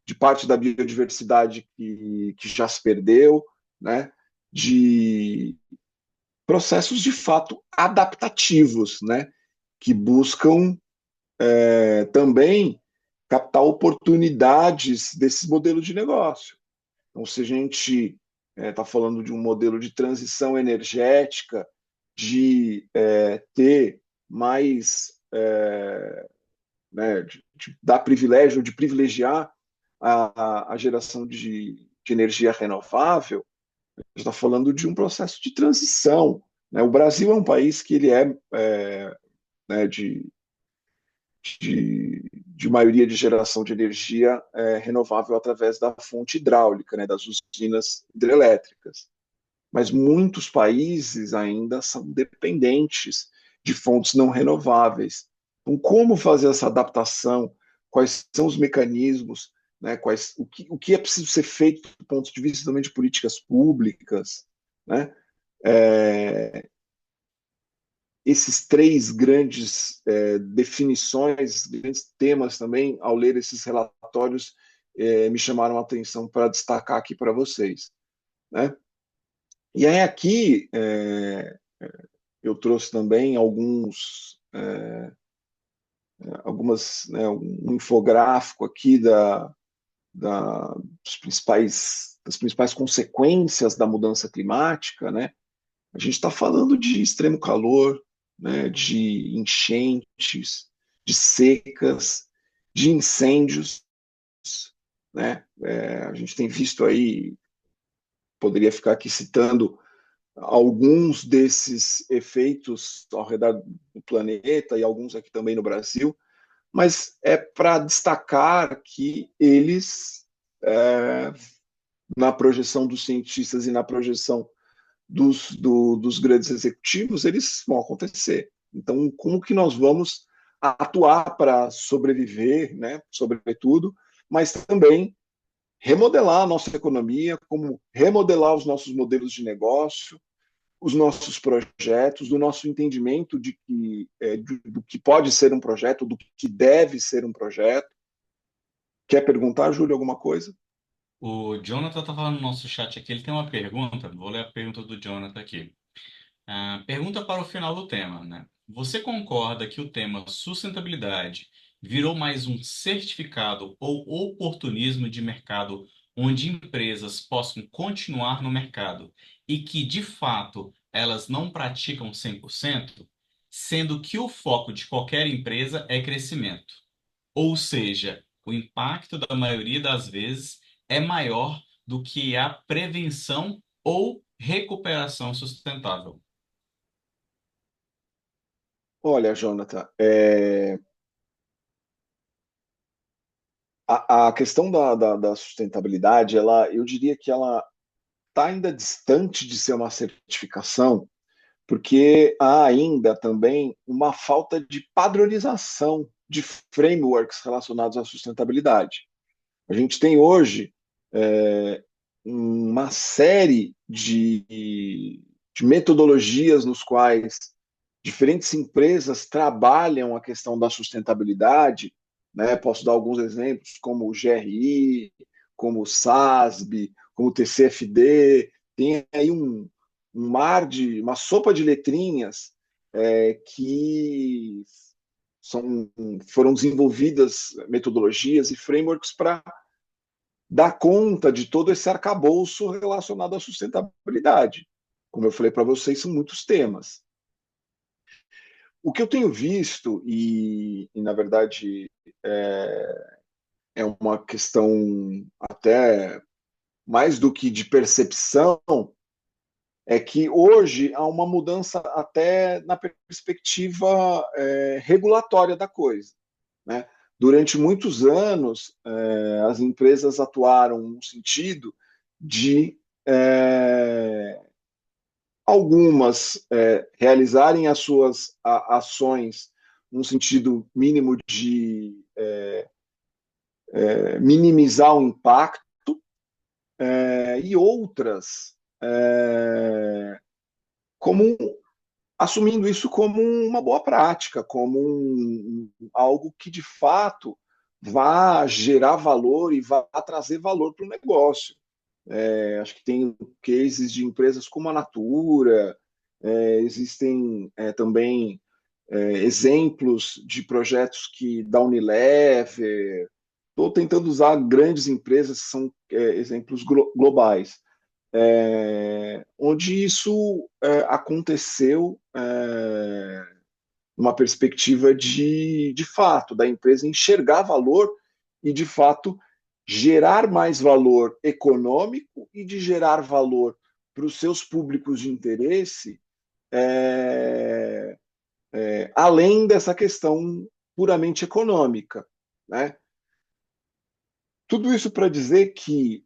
de parte da biodiversidade que já se perdeu, né, de processos de fato adaptativos, né, que buscam também captar oportunidades desse modelo de negócio. Então, se a gente está falando de um modelo de transição energética, de ter mais, né, de dar privilégio, de privilegiar a geração de energia renovável, a gente está falando de um processo de transição, né? O Brasil é um país que ele né, de maioria de geração de energia renovável através da fonte hidráulica, né, das usinas hidrelétricas. Mas muitos países ainda são dependentes de fontes não renováveis. Então, como fazer essa adaptação? Quais são os mecanismos? Né, o que é preciso ser feito do ponto de vista também de políticas públicas? Né? Esses três grandes definições, grandes temas também, ao ler esses relatórios, me chamaram a atenção para destacar aqui para vocês, né? E aí aqui eu trouxe também né, um infográfico aqui das principais consequências da mudança climática, né? A gente está falando de extremo calor, né, de enchentes, de secas, de incêndios, né? A gente tem visto aí, poderia ficar aqui citando alguns desses efeitos ao redor do planeta e alguns aqui também no Brasil, mas é para destacar que eles, na projeção dos cientistas e na projeção dos grandes executivos, eles vão acontecer. Então, como que nós vamos atuar para sobreviver, né, sobretudo, mas também remodelar a nossa economia, como remodelar os nossos modelos de negócio, os nossos projetos, do nosso entendimento do que pode ser um projeto, do que deve ser um projeto. Quer perguntar, Júlio, alguma coisa? O Jonathan está falando no nosso chat aqui, ele tem uma pergunta, vou ler a pergunta do Jonathan aqui. Pergunta para o final do tema, né? Você concorda que o tema sustentabilidade virou mais um certificado ou oportunismo de mercado onde empresas possam continuar no mercado e que, de fato, elas não praticam 100%, sendo que o foco de qualquer empresa é crescimento? Ou seja, o impacto da maioria das vezes é maior do que a prevenção ou recuperação sustentável. Olha, Jonathan, a questão da sustentabilidade, eu diria que ela está ainda distante de ser uma certificação, porque há ainda também uma falta de padronização de frameworks relacionados à sustentabilidade. A gente tem hoje uma série de metodologias nos quais diferentes empresas trabalham a questão da sustentabilidade, né? Posso dar alguns exemplos, como o GRI, como o SASB, como o TCFD. Tem aí uma sopa de letrinhas que foram desenvolvidas metodologias e frameworks para dar conta de todo esse arcabouço relacionado à sustentabilidade. Como eu falei para vocês, são muitos temas. O que eu tenho visto, na verdade é uma questão até mais do que de percepção, é que hoje há uma mudança até na perspectiva regulatória da coisa, né? Durante muitos anos, as empresas atuaram no sentido de algumas realizarem as suas ações no sentido mínimo de minimizar o impacto, e outras como assumindo isso como uma boa prática, como algo que de fato vá gerar valor e vá trazer valor para o negócio. Acho que tem cases de empresas como a Natura, existem também exemplos de projetos da Unilever. Estou tentando usar grandes empresas que são exemplos globais, onde isso aconteceu numa perspectiva de fato, da empresa enxergar valor e, de fato, gerar mais valor econômico e de gerar valor para os seus públicos de interesse, além dessa questão puramente econômica, né? Tudo isso para dizer que,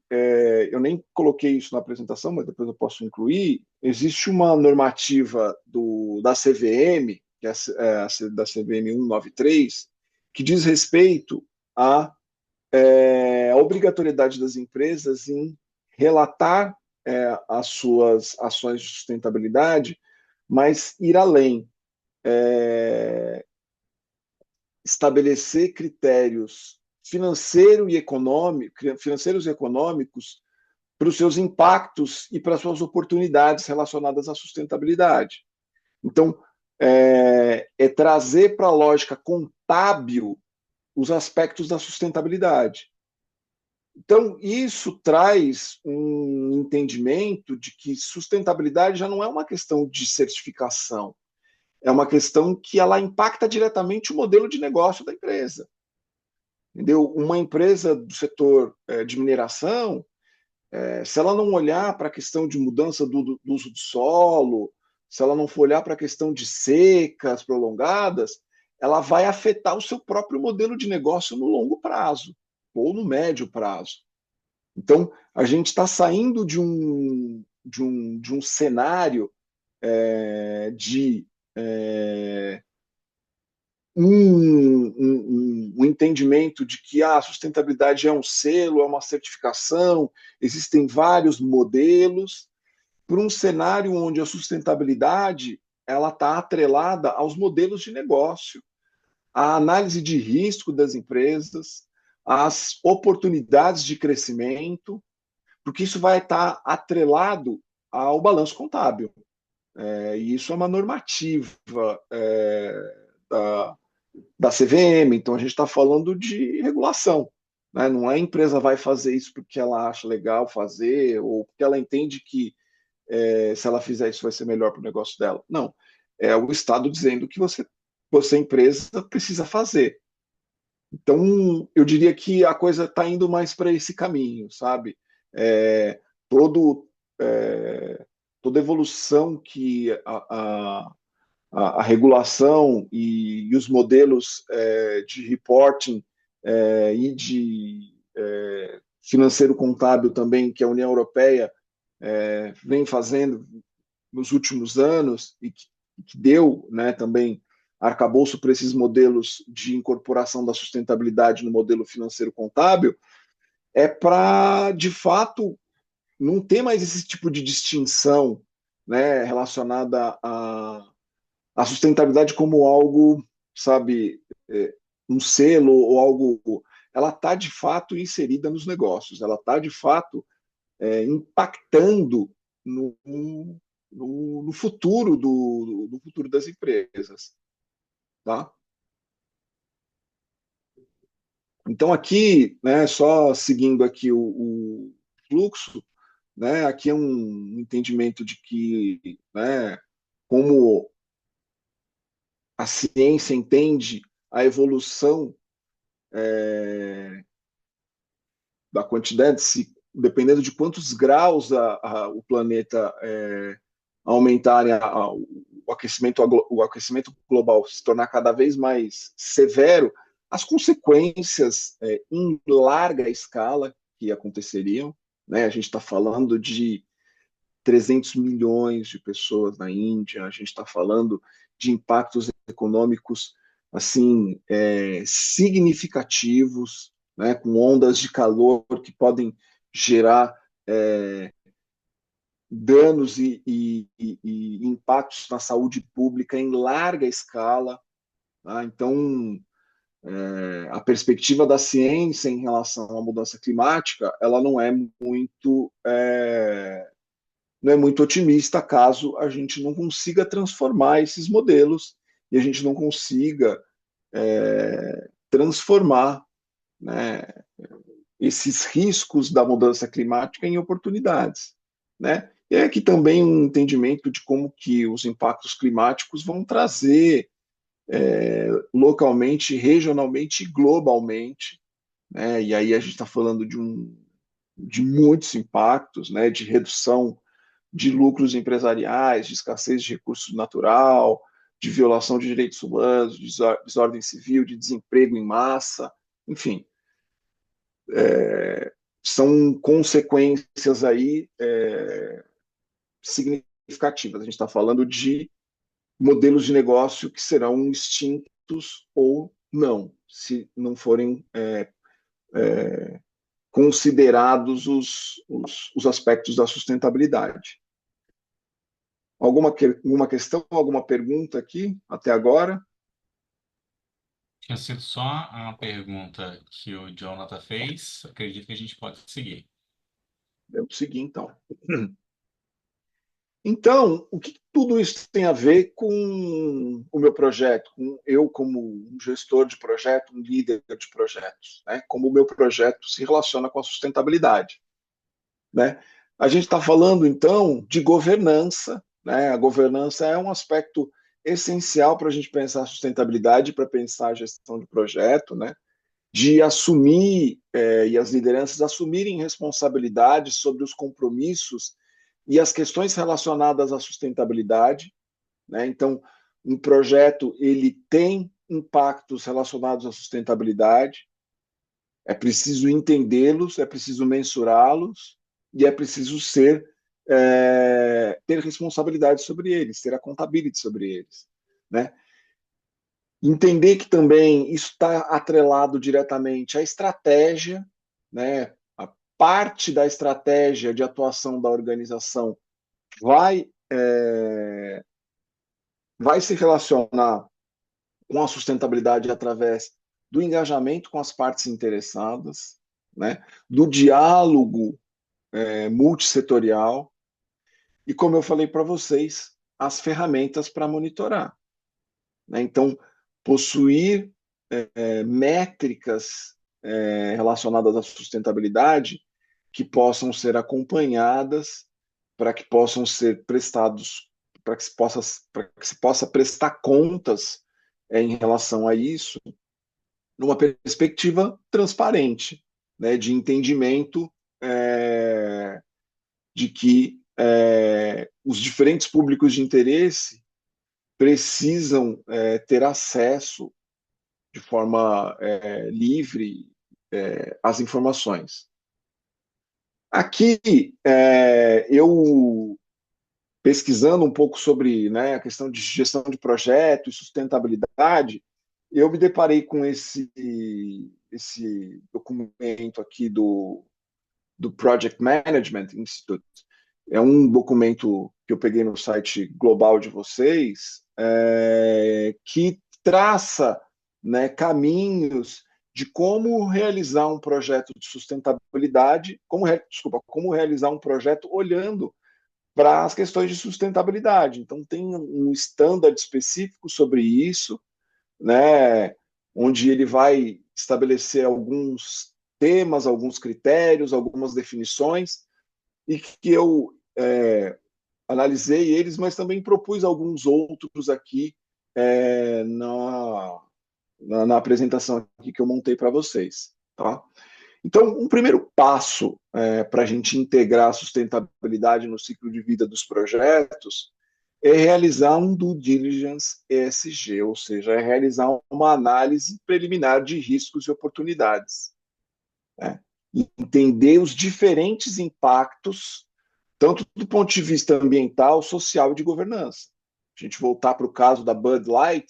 eu nem coloquei isso na apresentação, mas depois eu posso incluir, existe uma normativa da CVM, que é da CVM 193, que diz respeito à obrigatoriedade das empresas em relatar as suas ações de sustentabilidade, mas ir além, estabelecer critérios financeiros e econômicos para os seus impactos e para as suas oportunidades relacionadas à sustentabilidade. Então, trazer para a lógica contábil os aspectos da sustentabilidade. Então, isso traz um entendimento de que sustentabilidade já não é uma questão de certificação, é uma questão que ela impacta diretamente o modelo de negócio da empresa. Entendeu? Uma empresa do setor de mineração, Se ela não olhar para a questão de mudança do uso do solo, se ela não for olhar para a questão de secas prolongadas, ela vai afetar o seu próprio modelo de negócio no longo prazo ou no médio prazo. Então, a gente está saindo de um cenário de um entendimento de que a sustentabilidade é um selo, é uma certificação, existem vários modelos, para um cenário onde a sustentabilidade ela está atrelada aos modelos de negócio, à análise de risco das empresas, às oportunidades de crescimento, porque isso vai estar atrelado ao balanço contábil. E isso é uma normativa da CVM, então a gente está falando de regulação. Né? Não é a empresa vai fazer isso porque ela acha legal fazer, ou porque ela entende que se ela fizer isso vai ser melhor para o negócio dela. Não. É o Estado dizendo que você empresa, precisa fazer. Então, eu diria que a coisa está indo mais para esse caminho, sabe? É, todo, toda evolução que a regulação e os modelos de reporting e de financeiro contábil também, que a União Europeia vem fazendo nos últimos anos e que deu também arcabouço para esses modelos de incorporação da sustentabilidade no modelo financeiro contábil, é para, de fato, não ter mais esse tipo de distinção relacionada à sustentabilidade como algo, sabe, um selo ou algo. Ela está, de fato, inserida nos negócios, ela está, de fato, impactando no futuro no futuro das empresas. Tá? Então, aqui, só seguindo aqui o fluxo, aqui é um entendimento de que, como a ciência entende a evolução da quantidade, dependendo de quantos graus o planeta aumentarem o aquecimento global se tornar cada vez mais severo, as consequências em larga escala que aconteceriam, a gente está falando de 300 milhões de pessoas na Índia, a gente está falando de impactos econômicos assim significativos, com ondas de calor que podem gerar danos e impactos na saúde pública em larga escala. Tá? Então, a perspectiva da ciência em relação à mudança climática, ela não é muito otimista caso a gente não consiga transformar esses modelos e a gente não consiga transformar esses riscos da mudança climática em oportunidades. E é aqui também um entendimento de como que os impactos climáticos vão trazer localmente, regionalmente e globalmente. E aí a gente está falando de muitos impactos, de redução de lucros empresariais, de escassez de recursos natural, de violação de direitos humanos, de desordem civil, de desemprego em massa, enfim. São consequências aí significativas. A gente está falando de modelos de negócio que serão extintos ou não, se não forem considerados os aspectos da sustentabilidade. Alguma questão, alguma pergunta aqui até agora? Tinha sido só a pergunta que o Jonathan fez. Acredito que a gente pode seguir. Vamos seguir, então. Então, o que tudo isso tem a ver com o meu projeto, com eu como um gestor de projeto, um líder de projetos, como o meu projeto se relaciona com a sustentabilidade? A gente está falando, então, de governança. A governança é um aspecto essencial para a gente pensar a sustentabilidade, para pensar a gestão de projeto. de assumir, e as lideranças assumirem responsabilidade sobre os compromissos e as questões relacionadas à sustentabilidade, né? Então, um projeto ele tem impactos relacionados à sustentabilidade, é preciso entendê-los, é preciso mensurá-los e é preciso ter responsabilidade sobre eles, ter accountability sobre eles, né? Entender que também isso está atrelado diretamente à estratégia, né? A parte da estratégia de atuação da organização vai, vai se relacionar com a sustentabilidade através do engajamento com as partes interessadas, né? Do diálogo multissetorial e, como eu falei para vocês, as ferramentas para monitorar, né? Então, possuir métricas relacionadas à sustentabilidade que possam ser acompanhadas para que possam ser prestados, para que se possa prestar contas em relação a isso, numa perspectiva transparente, né, de entendimento de que os diferentes públicos de interesse precisam ter acesso de forma livre às informações. Aqui, eu pesquisando um pouco sobre, né, a questão de gestão de projeto e sustentabilidade, eu me deparei com esse documento aqui do Project Management Institute. É um documento que eu peguei no site global de vocês, que traça, né, caminhos de como realizar um projeto de sustentabilidade, como realizar um projeto olhando para as questões de sustentabilidade. Então, tem um standard específico sobre isso, né, onde ele vai estabelecer alguns temas, alguns critérios, algumas definições, e que eu analisei eles, mas também propus alguns outros aqui na apresentação aqui que eu montei para vocês. Tá? Então, um primeiro passo para a gente integrar a sustentabilidade no ciclo de vida dos projetos é realizar um due diligence ESG, ou seja, é realizar uma análise preliminar de riscos e oportunidades. Né? Entender os diferentes impactos, tanto do ponto de vista ambiental, social e de governança. A gente voltar para o caso da Bud Light,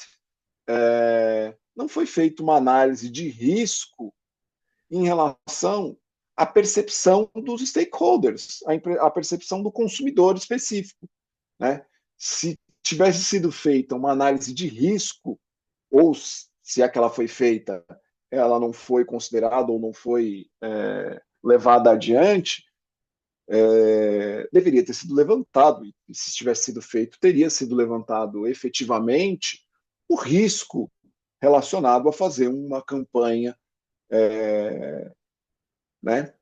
não foi feita uma análise de risco em relação à percepção dos stakeholders, a percepção do consumidor específico. Né? Se tivesse sido feita uma análise de risco, ou se é que ela foi feita, ela não foi considerada ou não foi levada adiante, deveria ter sido levantado, e se tivesse sido feito, teria sido levantado efetivamente o risco relacionado a fazer uma campanha né,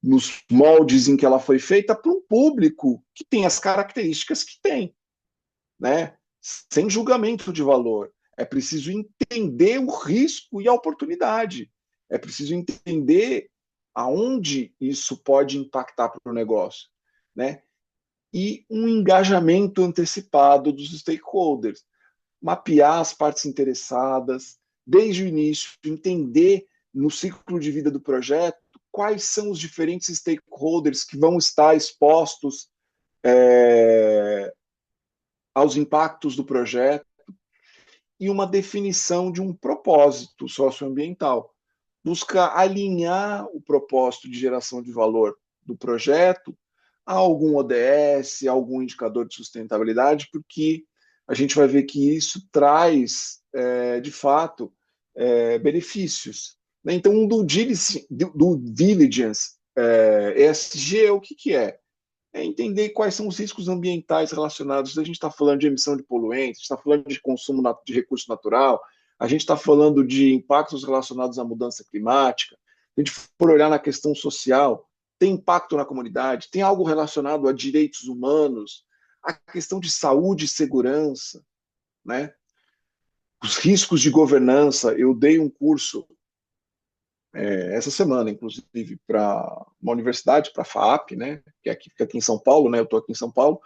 nos moldes em que ela foi feita para um público que tem as características que tem, né, sem julgamento de valor. É preciso entender o risco e a oportunidade. É preciso entender aonde isso pode impactar para o negócio, né? E um engajamento antecipado dos stakeholders. Mapear as partes interessadas, desde o início, entender no ciclo de vida do projeto quais são os diferentes stakeholders que vão estar expostos aos impactos do projeto e uma definição de um propósito socioambiental. Busca alinhar o propósito de geração de valor do projeto a algum ODS, a algum indicador de sustentabilidade, porque a gente vai ver que isso traz, de fato, benefícios. Então, um due diligence ESG, o que é? É entender quais são os riscos ambientais relacionados. A gente está falando de emissão de poluentes, está falando de consumo de recurso natural, a gente está falando de impactos relacionados à mudança climática. Se a gente for olhar na questão social, tem impacto na comunidade, tem algo relacionado a direitos humanos, a questão de saúde e segurança, né? Os riscos de governança. Eu dei um curso essa semana, inclusive, para uma universidade, para a FAAP, né, que fica aqui em São Paulo, né, eu estou aqui em São Paulo,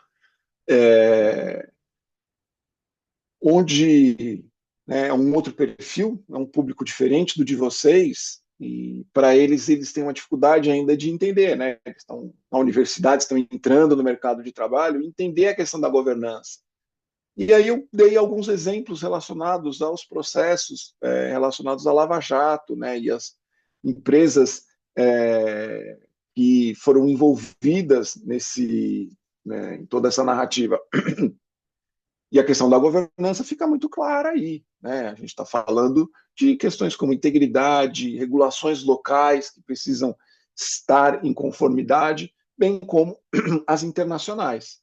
onde, né, é um outro perfil, é um público diferente do de vocês, e para eles têm uma dificuldade ainda de entender, né? Eles estão na universidade, estão entrando no mercado de trabalho, entender a questão da governança. E aí eu dei alguns exemplos relacionados aos processos relacionados à Lava Jato, né, e as empresas que foram envolvidas né, em toda essa narrativa. E a questão da governança fica muito clara aí, né? A gente está falando de questões como integridade, regulações locais que precisam estar em conformidade, bem como as internacionais.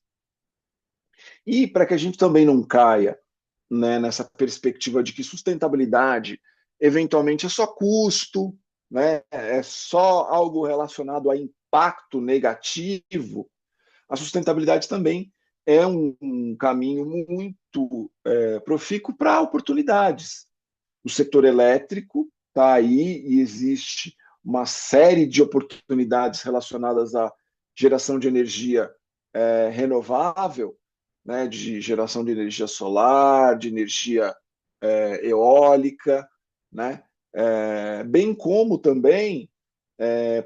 E para que a gente também não caia, né, nessa perspectiva de que sustentabilidade eventualmente é só custo, né, é só algo relacionado a impacto negativo, a sustentabilidade também é um caminho muito profícuo para oportunidades. O setor elétrico está aí e existe uma série de oportunidades relacionadas à geração de energia renovável, né, de geração de energia solar, de energia eólica, né, bem como também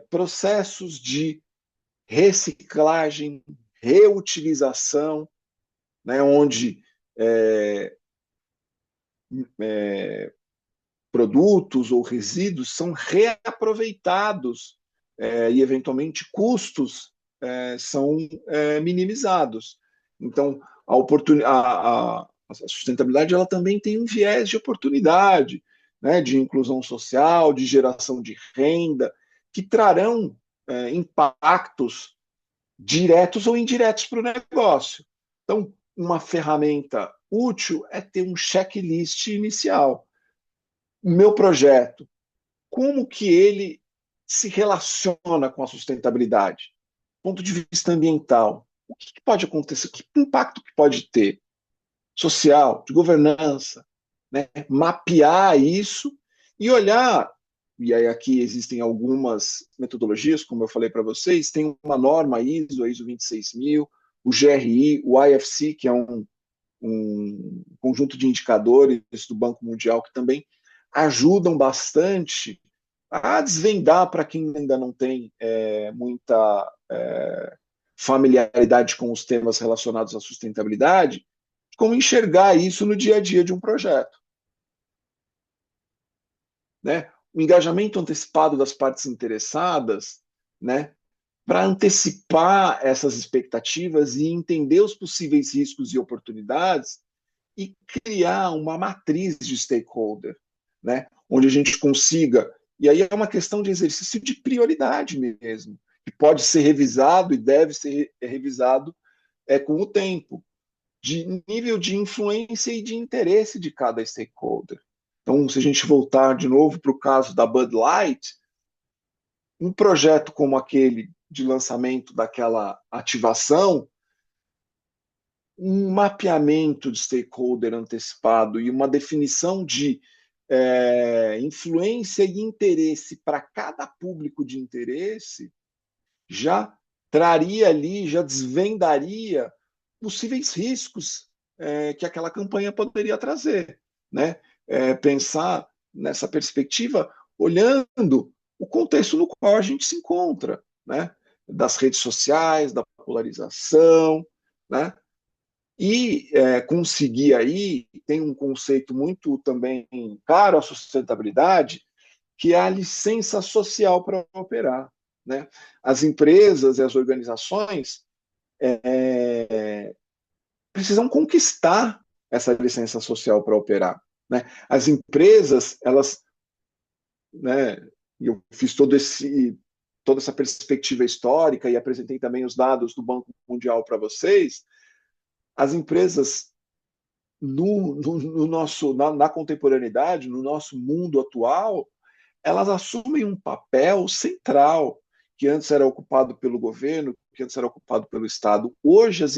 processos de reciclagem, reutilização, né, onde produtos ou resíduos são reaproveitados e, eventualmente, custos são minimizados. Então, a sustentabilidade ela também tem um viés de oportunidade, né, de inclusão social, de geração de renda, que trarão impactos diretos ou indiretos para o negócio. Então, uma ferramenta útil é ter um checklist inicial. Meu projeto, como que ele se relaciona com a sustentabilidade? Ponto de vista ambiental, o que pode acontecer? Que impacto que pode ter? Social, de governança, né? Mapear isso e olhar. E aí aqui existem algumas metodologias, como eu falei para vocês, tem uma norma ISO, a ISO 26000, o GRI, o IFC, que é um conjunto de indicadores do Banco Mundial que também ajudam bastante a desvendar para quem ainda não tem muita familiaridade com os temas relacionados à sustentabilidade, como enxergar isso no dia a dia de um projeto. Né? O engajamento antecipado das partes interessadas, né, para antecipar essas expectativas e entender os possíveis riscos e oportunidades e criar uma matriz de stakeholder, né, onde a gente consiga, e aí é uma questão de exercício de prioridade mesmo, que pode ser revisado e deve ser revisado com o tempo, de nível de influência e de interesse de cada stakeholder. Então, se a gente voltar de novo para o caso da Bud Light, um projeto como aquele de lançamento daquela ativação, um mapeamento de stakeholder antecipado e uma definição de influência e interesse para cada público de interesse já traria ali, já desvendaria possíveis riscos que aquela campanha poderia trazer, né? Pensar nessa perspectiva olhando o contexto no qual a gente se encontra, né? Das redes sociais, da polarização, né? E conseguir aí, tem um conceito muito também caro à sustentabilidade, que é a licença social para operar, né? As empresas e as organizações precisam conquistar essa licença social para operar, né? As empresas, elas, né, eu fiz toda essa perspectiva histórica e apresentei também os dados do Banco Mundial para vocês. As empresas no nosso na contemporaneidade, no nosso mundo atual, elas assumem um papel central que antes era ocupado pelo governo, que antes era ocupado pelo Estado. Hoje as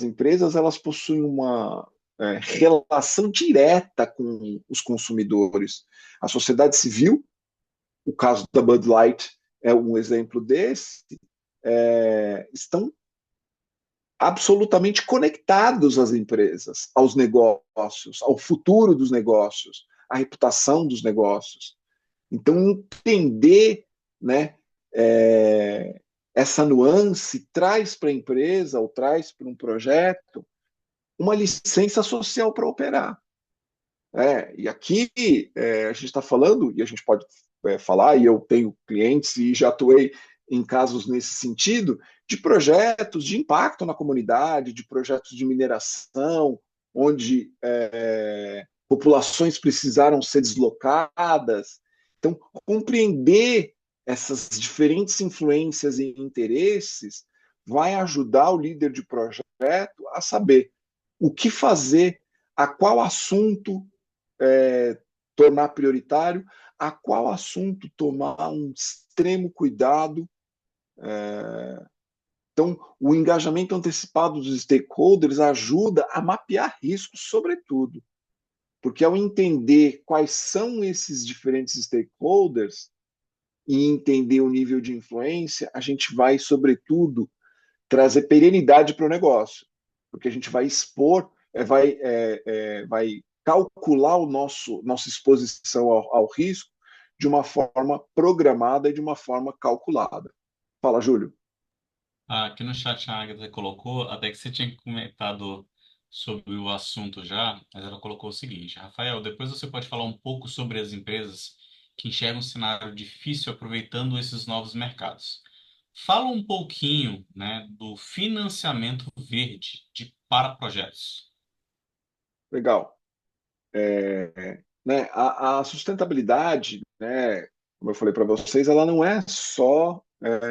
empresas elas possuem uma relação direta com os consumidores. A sociedade civil, o caso da Bud Light é um exemplo desse, estão absolutamente conectados às empresas, aos negócios, ao futuro dos negócios, à reputação dos negócios. Então, entender, né, essa nuance traz para a empresa ou traz para um projeto uma licença social para operar. E aqui a gente está falando, e a gente pode falar, e eu tenho clientes e já atuei em casos nesse sentido, de projetos de impacto na comunidade, de projetos de mineração, onde populações precisaram ser deslocadas. Então, compreender essas diferentes influências e interesses vai ajudar o líder de projeto a saber o que fazer, a qual assunto tornar prioritário, a qual assunto tomar um extremo cuidado. Então, o engajamento antecipado dos stakeholders ajuda a mapear riscos, sobretudo, porque ao entender quais são esses diferentes stakeholders e entender o nível de influência, a gente vai, sobretudo, trazer perenidade para o negócio, porque a gente vai expor, vai calcular nossa exposição ao risco de uma forma programada e de uma forma calculada. Fala, Júlio. Aqui no chat a Agatha colocou, até que você tinha comentado sobre o assunto já, mas ela colocou o seguinte: Rafael, depois você pode falar um pouco sobre as empresas que enxergam um cenário difícil aproveitando esses novos mercados. Fala um pouquinho, né, do financiamento verde para projetos. Legal. Né, a sustentabilidade, né, como eu falei para vocês, ela não é só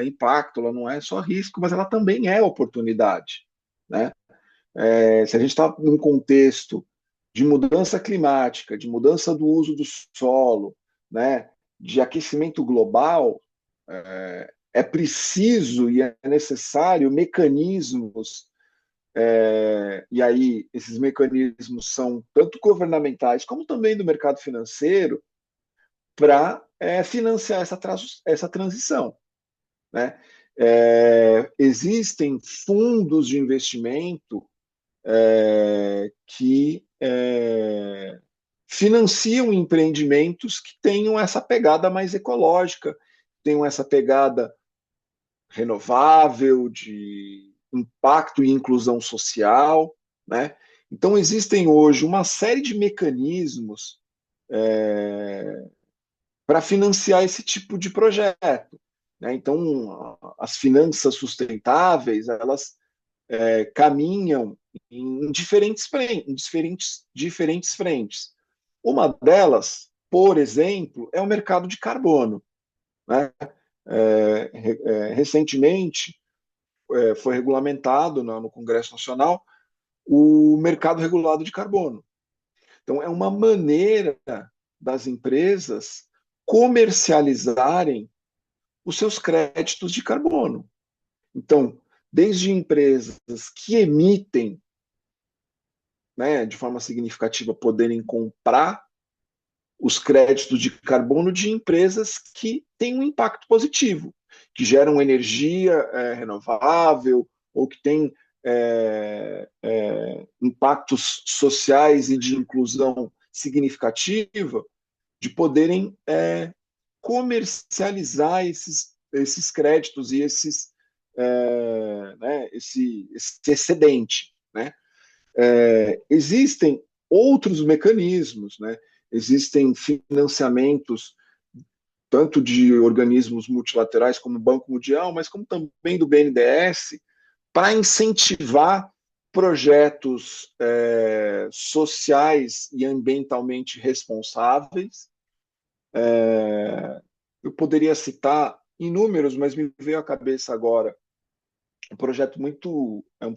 impacto, ela não é só risco, mas ela também é oportunidade. Né? Se a gente está num contexto de mudança climática, de mudança do uso do solo, né, de aquecimento global, é preciso e é necessário mecanismos, e aí esses mecanismos são tanto governamentais como também do mercado financeiro, para financiar essa transição. Né? Existem fundos de investimento que financiam empreendimentos que tenham essa pegada mais ecológica, tenham essa pegada renovável, de impacto e inclusão social. Né? Então, existem hoje uma série de mecanismos para financiar esse tipo de projeto. Né? Então, as finanças sustentáveis, elas caminham em diferentes frentes. Uma delas, por exemplo, é o mercado de carbono. Né? Recentemente, foi regulamentado no Congresso Nacional o mercado regulado de carbono. Então, é uma maneira das empresas comercializarem os seus créditos de carbono. Então, desde empresas que emitem, né, de forma significativa, poderem comprar os créditos de carbono de empresas que têm um impacto positivo, que geram energia renovável ou que têm impactos sociais e de inclusão significativa, de poderem comercializar esses créditos e esse excedente. Né? Existem outros mecanismos, né? Existem financiamentos tanto de organismos multilaterais como o Banco Mundial, mas como também do BNDES, para incentivar projetos sociais e ambientalmente responsáveis. Eu poderia citar inúmeros, mas me veio à cabeça agora um projeto é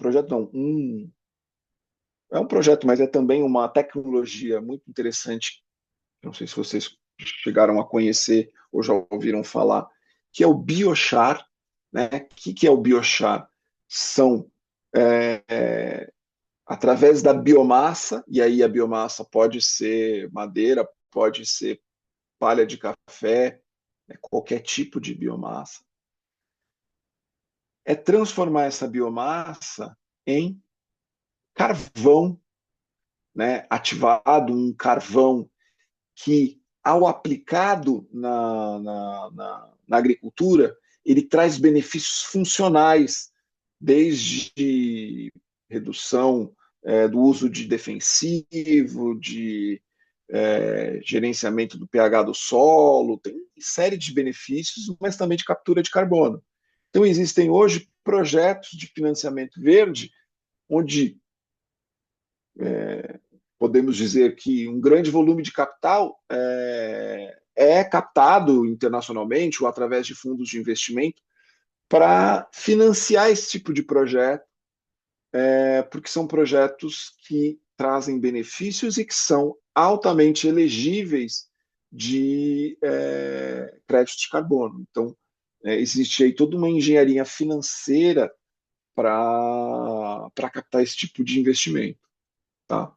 um projeto, mas é também uma tecnologia muito interessante. Não sei se vocês chegaram a conhecer ou já ouviram falar, que é o biochar. Né? O que é o biochar? São através da biomassa, e aí a biomassa pode ser madeira, pode ser palha de café, qualquer tipo de biomassa, é transformar essa biomassa em carvão, né, ativado, um carvão que, ao aplicado na agricultura, ele traz benefícios funcionais, desde redução do uso de defensivo, de gerenciamento do pH do solo, tem série de benefícios, mas também de captura de carbono. Então, existem hoje projetos de financiamento verde, onde podemos dizer que um grande volume de capital é captado internacionalmente ou através de fundos de investimento para financiar esse tipo de projeto, porque são projetos que trazem benefícios e que são altamente elegíveis de crédito de carbono. Então, existe aí toda uma engenharia financeira para captar esse tipo de investimento. Tá?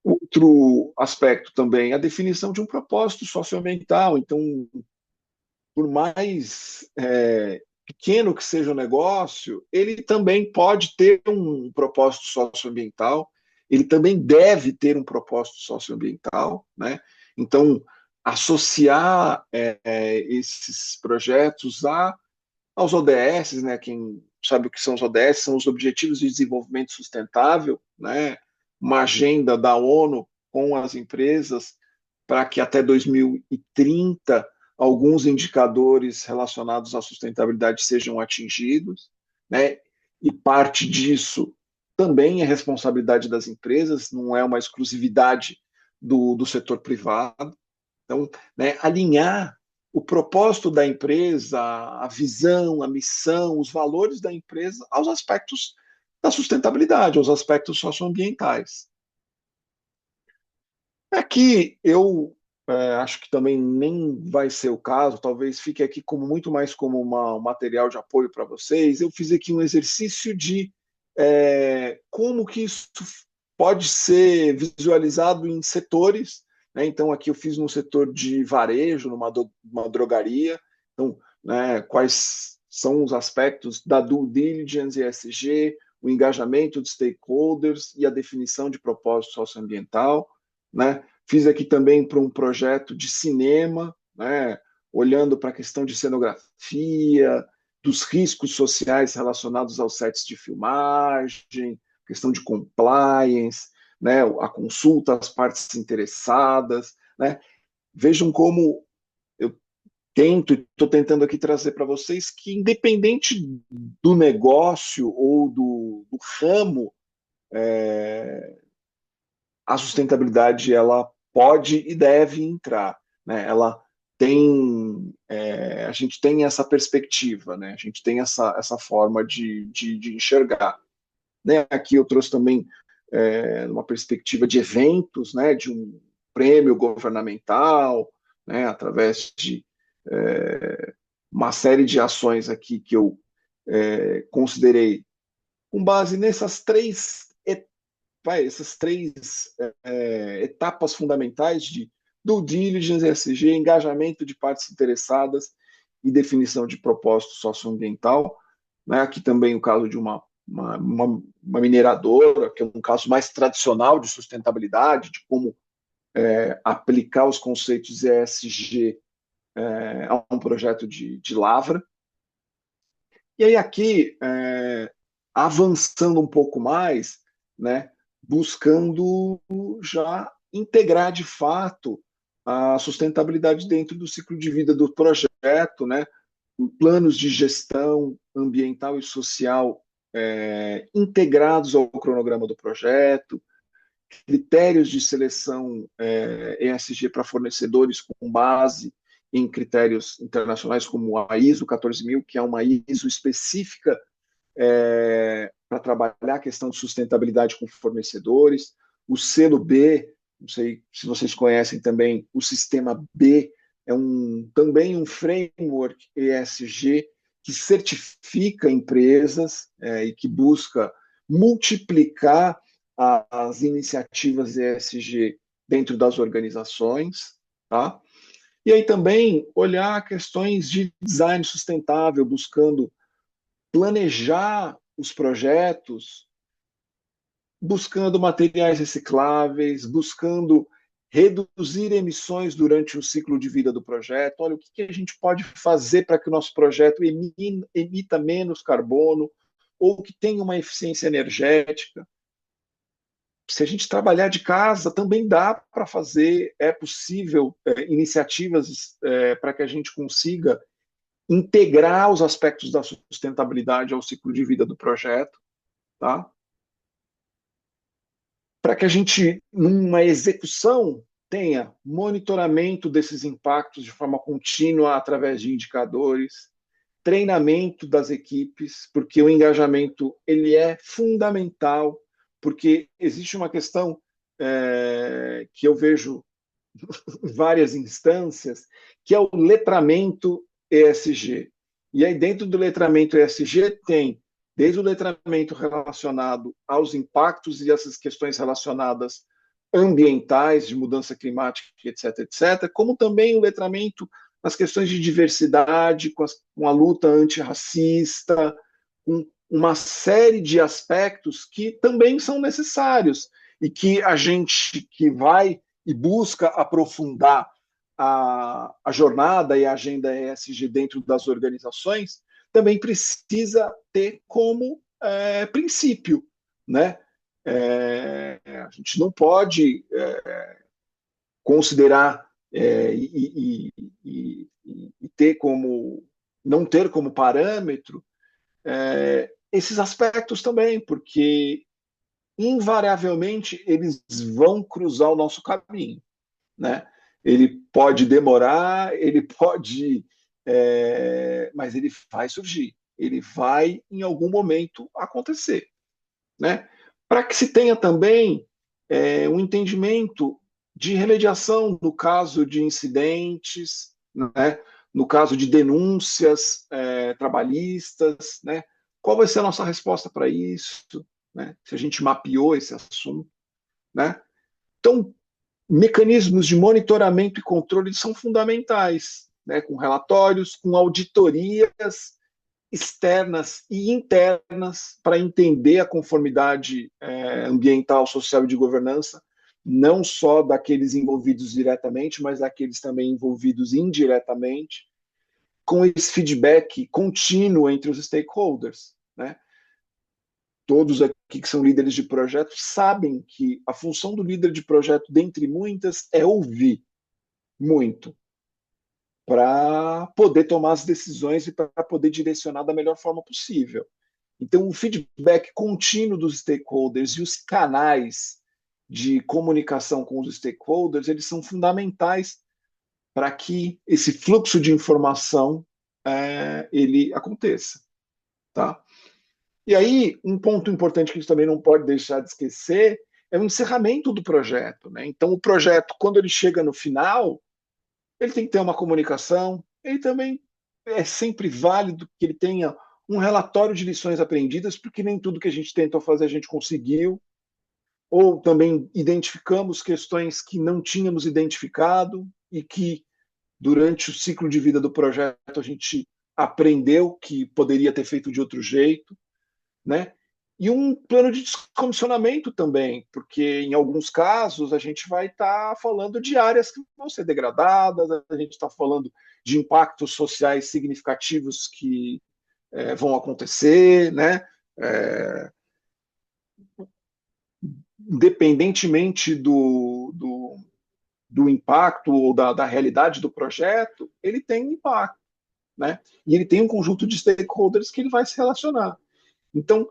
Outro aspecto também, a definição de um propósito socioambiental. Então, por mais pequeno que seja o negócio, ele também pode ter um propósito socioambiental, ele também deve ter um propósito socioambiental, né? Então, associar esses projetos aos ODS, né? Quem sabe o que são os ODS? São os Objetivos de Desenvolvimento Sustentável, né? Uma agenda da ONU com as empresas para que até 2030 alguns indicadores relacionados à sustentabilidade sejam atingidos, né? E parte disso também é responsabilidade das empresas, não é uma exclusividade do setor privado. Então, né, alinhar o propósito da empresa, a visão, a missão, os valores da empresa aos aspectos da sustentabilidade, aos aspectos socioambientais. Aqui eu acho que também nem vai ser o caso, talvez fique aqui como muito mais como um material de apoio para vocês. Eu fiz aqui um exercício de como que isso pode ser visualizado em setores, né? Então aqui eu fiz no setor de varejo, numa drogaria. Então, né, quais são os aspectos da due diligence ESG, o engajamento de stakeholders e a definição de propósito socioambiental, né? Fiz aqui também para um projeto de cinema, né? Olhando para a questão de cenografia, dos riscos sociais relacionados aos sets de filmagem, questão de compliance, né? A consulta às partes interessadas, né? Vejam como eu estou tentando aqui trazer para vocês que, independente do negócio ou do ramo, a sustentabilidade ela pode e deve entrar, né? Ela tem, a gente tem essa perspectiva, né? A gente tem essa forma de enxergar, né? Aqui eu trouxe também uma perspectiva de eventos, né? De um prêmio governamental, né? Através de uma série de ações aqui que eu considerei com base essas três etapas fundamentais de due diligence, ESG, engajamento de partes interessadas e definição de propósito socioambiental. Né? Aqui também o caso de uma mineradora, que é um caso mais tradicional de sustentabilidade, de como aplicar os conceitos ESG a um projeto de lavra. E aí aqui, avançando um pouco mais, né, buscando já integrar de fato a sustentabilidade dentro do ciclo de vida do projeto, né, planos de gestão ambiental e social integrados ao cronograma do projeto, critérios de seleção ESG para fornecedores com base em critérios internacionais como a ISO 14000, que é uma ISO específica para trabalhar a questão de sustentabilidade com fornecedores, o selo B, não sei se vocês conhecem também, o sistema B é também um framework ESG que certifica empresas e que busca multiplicar as iniciativas ESG dentro das organizações, tá? E aí também olhar questões de design sustentável, buscando planejar os projetos, buscando materiais recicláveis, buscando reduzir emissões durante o ciclo de vida do projeto. Olha, o que a gente pode fazer para que o nosso projeto emita menos carbono ou que tenha uma eficiência energética. Se a gente trabalhar de casa, também dá para fazer, é possível iniciativas para que a gente consiga integrar os aspectos da sustentabilidade ao ciclo de vida do projeto, tá? Para que a gente, numa execução, tenha monitoramento desses impactos de forma contínua através de indicadores, treinamento das equipes, porque o engajamento ele é fundamental, porque existe uma questão que eu vejo em várias instâncias, que é o letramento ESG. E aí, dentro do letramento ESG, tem desde o letramento relacionado aos impactos e essas questões relacionadas ambientais, de mudança climática, etc., etc., como também o letramento nas questões de diversidade, com a luta antirracista, com uma série de aspectos que também são necessários e que a gente que vai e busca aprofundar a jornada e a agenda ESG dentro das organizações, também precisa ter como princípio, né? A gente não pode considerar e ter como não ter como parâmetro esses aspectos também, porque invariavelmente eles vão cruzar o nosso caminho, né? Ele pode demorar, ele pode, mas ele vai surgir, ele vai em algum momento acontecer, né? Para que se tenha também um entendimento de remediação no caso de incidentes, né? No caso de denúncias trabalhistas, né? Qual vai ser a nossa resposta para isso? Né? Se a gente mapeou esse assunto, né? Então, mecanismos de monitoramento e controle são fundamentais, né? Com relatórios, com auditorias externas e internas para entender a conformidade ambiental, social e de governança, não só daqueles envolvidos diretamente, mas daqueles também envolvidos indiretamente, com esse feedback contínuo entre os stakeholders, né? Todos aqui que são líderes de projeto sabem que a função do líder de projeto, dentre muitas, é ouvir muito para poder tomar as decisões e para poder direcionar da melhor forma possível. Então, o feedback contínuo dos stakeholders e os canais de comunicação com os stakeholders, eles são fundamentais para que esse fluxo de informação ele aconteça, tá? E aí, um ponto importante que a gente também não pode deixar de esquecer é o encerramento do projeto, né? Então, o projeto, quando ele chega no final, ele tem que ter uma comunicação, ele também é sempre válido que ele tenha um relatório de lições aprendidas, porque nem tudo que a gente tentou fazer a gente conseguiu, ou também identificamos questões que não tínhamos identificado e que, durante o ciclo de vida do projeto, a gente aprendeu que poderia ter feito de outro jeito, né? E um plano de descomissionamento também, porque em alguns casos a gente vai estar falando de áreas que vão ser degradadas, a gente está falando de impactos sociais significativos que vão acontecer, né? Independentemente do impacto ou da realidade do projeto, ele tem um impacto, né? E ele tem um conjunto de stakeholders que ele vai se relacionar. Então,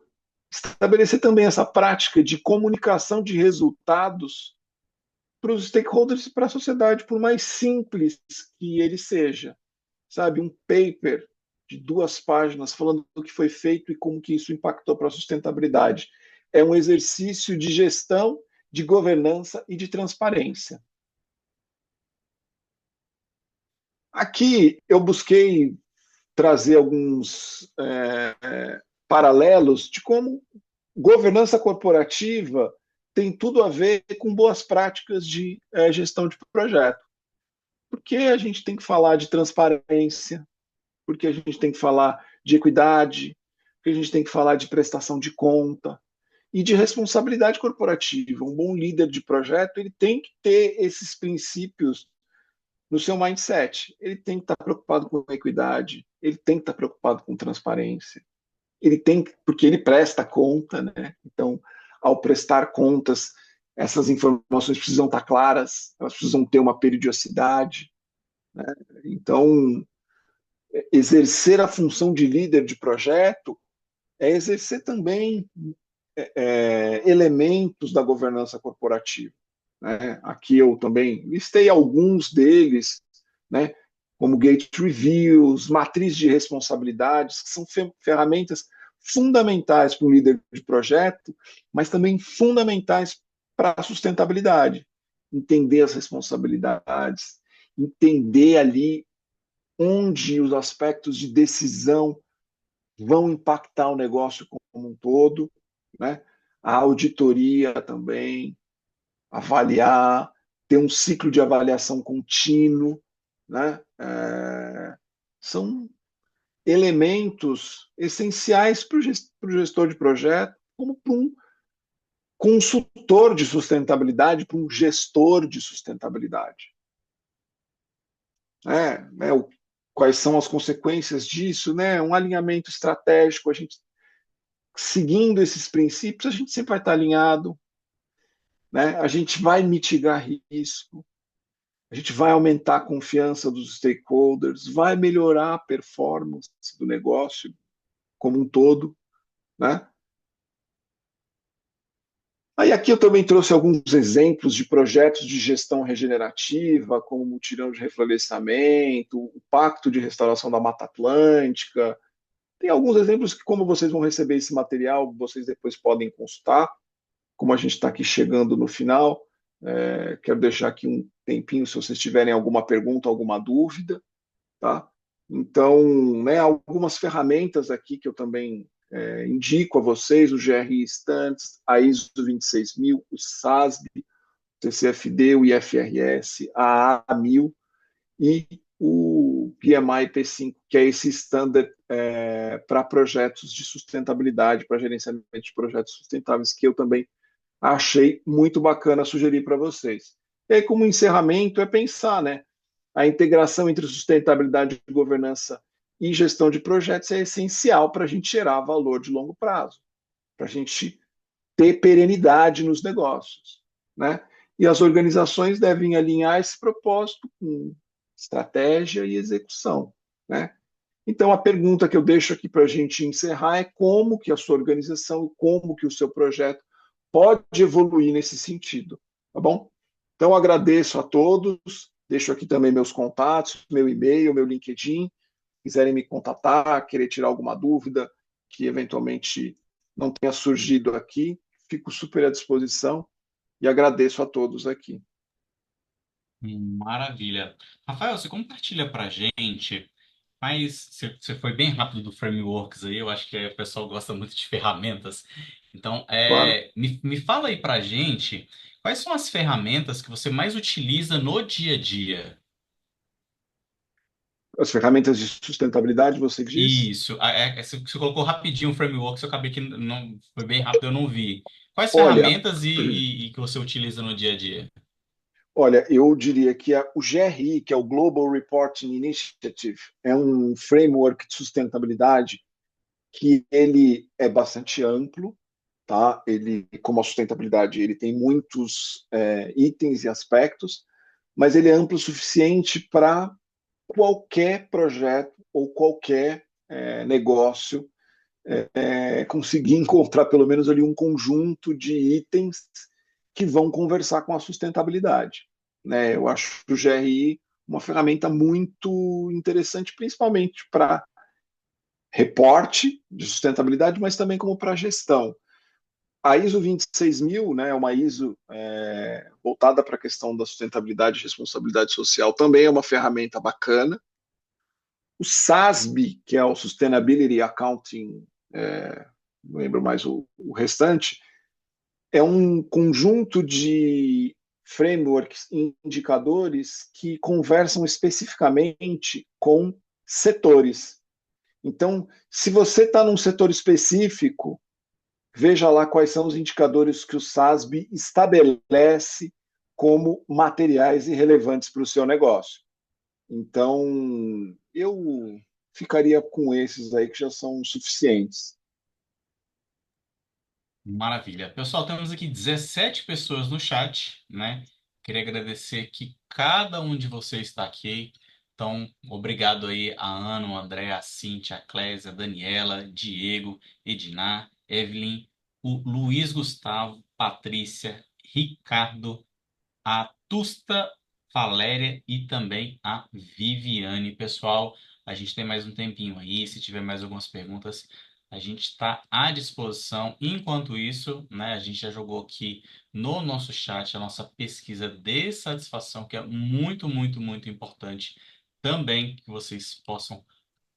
estabelecer também essa prática de comunicação de resultados para os stakeholders e para a sociedade, por mais simples que ele seja. Sabe, um paper de 2 páginas falando do que foi feito e como que isso impactou para a sustentabilidade. É um exercício de gestão, de governança e de transparência. Aqui eu busquei trazer alguns paralelos de como governança corporativa tem tudo a ver com boas práticas de gestão de projeto. Porque a gente tem que falar de transparência, porque a gente tem que falar de equidade, porque a gente tem que falar de prestação de conta e de responsabilidade corporativa. Um bom líder de projeto, ele tem que ter esses princípios no seu mindset. Ele tem que estar preocupado com equidade, ele tem que estar preocupado com transparência, ele tem, porque ele presta conta, né? Então, ao prestar contas, essas informações precisam estar claras, elas precisam ter uma periodicidade, né? Então, exercer a função de líder de projeto é exercer também elementos da governança corporativa, né? Aqui eu também listei alguns deles, né? Como Gate Reviews, matriz de responsabilidades, que são ferramentas fundamentais para um líder de projeto, mas também fundamentais para a sustentabilidade. Entender as responsabilidades, entender ali onde os aspectos de decisão vão impactar o negócio como um todo, né? A auditoria também, avaliar, ter um ciclo de avaliação contínuo, né? São elementos essenciais para o gestor de projeto, como para um consultor de sustentabilidade, para um gestor de sustentabilidade. Quais são as consequências disso, né? Um alinhamento estratégico, a gente seguindo esses princípios, a gente sempre vai estar alinhado, né? A gente vai mitigar risco, a gente vai aumentar a confiança dos stakeholders, vai melhorar a performance do negócio como um todo, né? Aí aqui eu também trouxe alguns exemplos de projetos de gestão regenerativa, como o mutirão de reflorestamento, o Pacto de Restauração da Mata Atlântica. Tem alguns exemplos que, como vocês vão receber esse material, vocês depois podem consultar. Como a gente está aqui chegando no final, quero deixar aqui um tempinho se vocês tiverem alguma pergunta, alguma dúvida, tá? Então, né, algumas ferramentas aqui que eu também indico a vocês, o GRI Standards, a ISO 26000, o SASB, o TCFD, o IFRS, a A1000 e o PMI P5, que é esse standard para projetos de sustentabilidade, para gerenciamento de projetos sustentáveis, que eu também achei muito bacana sugerir para vocês. E aí, como encerramento, é pensar, né? A integração entre sustentabilidade, governança e gestão de projetos é essencial para a gente gerar valor de longo prazo, para a gente ter perenidade nos negócios, né? E as organizações devem alinhar esse propósito com estratégia e execução, né? Então, a pergunta que eu deixo aqui para a gente encerrar é como que a sua organização, como que o seu projeto pode evoluir nesse sentido, tá bom? Então, agradeço a todos, deixo aqui também meus contatos, meu e-mail, meu LinkedIn, quiserem me contatar, querer tirar alguma dúvida que eventualmente não tenha surgido aqui, fico super à disposição e agradeço a todos aqui. Maravilha. Rafael, você compartilha para a gente, mas você foi bem rápido do frameworks aí, eu acho que o pessoal gosta muito de ferramentas. Então, Claro. me fala aí para a gente quais são as ferramentas que você mais utiliza no dia a dia. As ferramentas de sustentabilidade, você diz? Isso, você colocou rapidinho o frameworks, eu acabei que não foi bem rápido, eu não vi. Quais Olha, ferramentas e que você utiliza no dia a dia? Olha, eu diria que o GRI, que é o Global Reporting Initiative, é um framework de sustentabilidade que ele é bastante amplo, tá? Ele, como a sustentabilidade, ele tem muitos itens e aspectos, mas ele é amplo o suficiente para qualquer projeto ou qualquer negócio conseguir encontrar pelo menos ali um conjunto de itens que vão conversar com a sustentabilidade, né? Eu acho o GRI uma ferramenta muito interessante, principalmente para reporte de sustentabilidade, mas também como para gestão. A ISO 26000, né, é uma ISO voltada para a questão da sustentabilidade e responsabilidade social, também é uma ferramenta bacana. O SASB, que é o Sustainability Accounting, não lembro mais o restante, é um conjunto de frameworks, indicadores que conversam especificamente com setores. Então, se você está num setor específico, veja lá quais são os indicadores que o SASB estabelece como materiais e relevantes para o seu negócio. Então, eu ficaria com esses aí que já são suficientes. Maravilha. Pessoal, temos aqui 17 pessoas no chat, né? Queria agradecer que cada um de vocês está aqui. Então, obrigado aí a Ana, o André, a Cíntia, a Clésia, a Daniela, Diego, Ednar, Evelyn, o Luiz Gustavo, Patrícia, Ricardo, a Tusta, Valéria e também a Viviane. Pessoal, a gente tem mais um tempinho aí. Se tiver mais algumas perguntas, a gente está à disposição. Enquanto isso, né, a gente já jogou aqui no nosso chat a nossa pesquisa de satisfação, que é muito, muito, muito importante também que vocês possam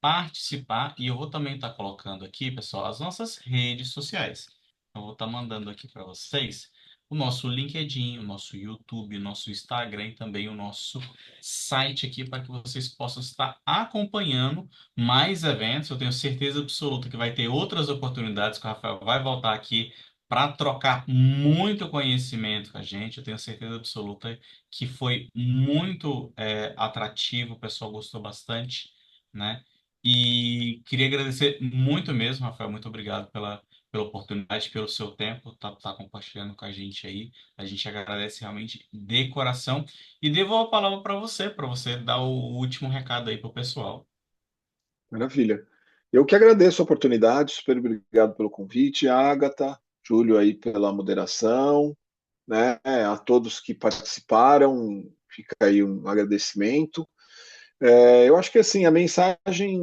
participar. E eu vou também estar colocando aqui, pessoal, as nossas redes sociais. Eu vou estar mandando aqui para vocês o nosso LinkedIn, o nosso YouTube, o nosso Instagram e também o nosso site aqui para que vocês possam estar acompanhando mais eventos. Eu tenho certeza absoluta que vai ter outras oportunidades que o Rafael vai voltar aqui para trocar muito conhecimento com a gente. Eu tenho certeza absoluta que foi muito atrativo, o pessoal gostou bastante, né? E queria agradecer muito mesmo, Rafael. Muito obrigado pela oportunidade, pelo seu tempo, tá compartilhando com a gente aí. A gente agradece realmente de coração. E devo a palavra para você dar o último recado aí pro pessoal. Maravilha. Eu que agradeço a oportunidade, super obrigado pelo convite, Agatha, Júlio aí pela moderação, né? A todos que participaram, fica aí um agradecimento. Eu acho que assim a mensagem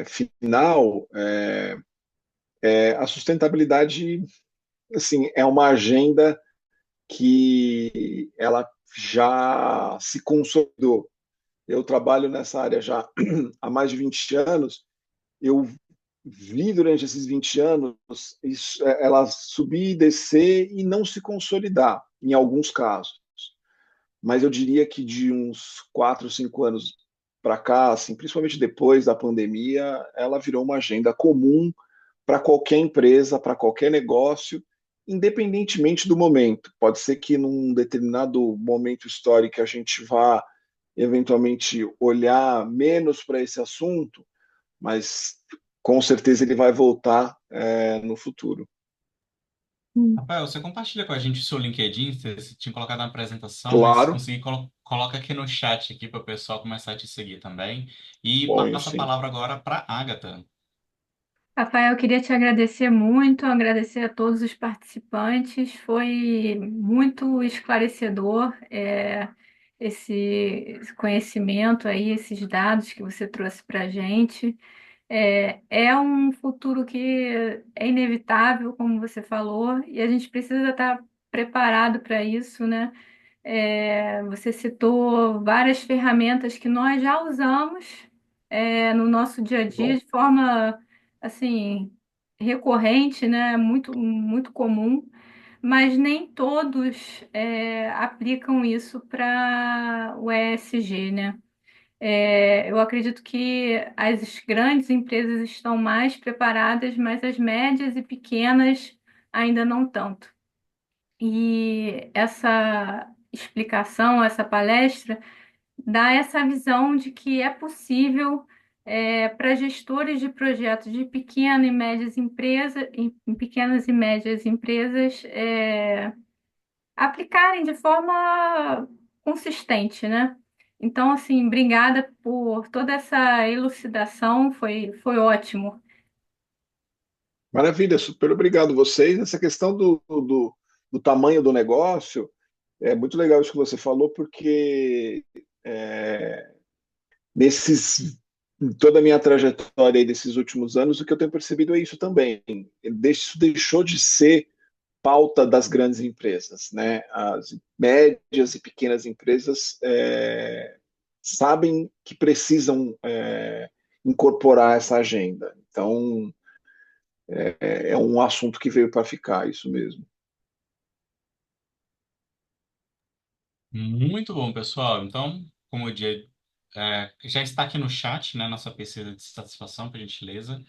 final a sustentabilidade assim é uma agenda que ela já se consolidou. Eu trabalho nessa área já há mais de 20 anos. Eu vi durante esses 20 anos ela subir e descer e não se consolidar, em alguns casos. Mas eu diria que de uns 4, 5 anos para cá, assim, principalmente depois da pandemia, ela virou uma agenda comum para qualquer empresa, para qualquer negócio, independentemente do momento. Pode ser que num determinado momento histórico a gente vá eventualmente olhar menos para esse assunto, mas com certeza ele vai voltar no futuro. Rafael, você compartilha com a gente o seu LinkedIn? Você tinha colocado na apresentação, mas se Claro, conseguir, coloca aqui no chat aqui para o pessoal começar a te seguir também. E ponho passa a sim. palavra agora para Agatha. Rafael, eu queria te agradecer muito, agradecer a todos os participantes. Foi muito esclarecedor, esse conhecimento aí, esses dados que você trouxe para a gente. É um futuro que é inevitável, como você falou, e a gente precisa estar preparado para isso, né? Você citou várias ferramentas que nós já usamos, no nosso dia a dia Bom, de forma assim recorrente, né? Muito, muito comum, mas nem todos aplicam isso para o ESG, né? Eu acredito que as grandes empresas estão mais preparadas, mas as médias e pequenas ainda não tanto. E essa explicação, essa palestra, dá essa visão de que é possível, para gestores de projetos de pequena e médias empresas, em pequenas e médias empresas, aplicarem de forma consistente, né? Então, assim, obrigada por toda essa elucidação, foi ótimo. maravilha, super obrigado vocês. Essa questão do tamanho do negócio, é muito legal isso que você falou, porque é, nesses em toda a minha trajetória aí desses últimos anos, o que eu tenho percebido é isso também. Isso deixou de ser pauta das grandes empresas, né? As médias e pequenas empresas sabem que precisam incorporar essa agenda. Então, é um assunto que veio para ficar, isso mesmo. Muito bom, pessoal. Então, como o dia já está aqui no chat, né, nossa pesquisa de satisfação, por gentileza.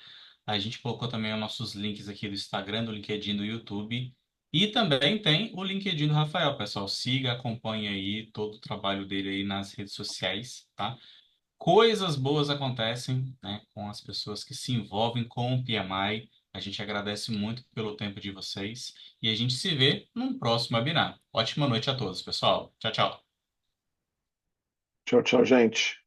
A gente colocou também os nossos links aqui do Instagram, do LinkedIn, do YouTube. E também tem o LinkedIn do Rafael, pessoal. Siga, acompanhe aí todo o trabalho dele aí nas redes sociais, tá? Coisas boas acontecem, né, com as pessoas que se envolvem com o PMI. A gente agradece muito pelo tempo de vocês e a gente se vê num próximo webinar. Ótima noite a todos, pessoal. Tchau, tchau. Tchau, tchau, gente.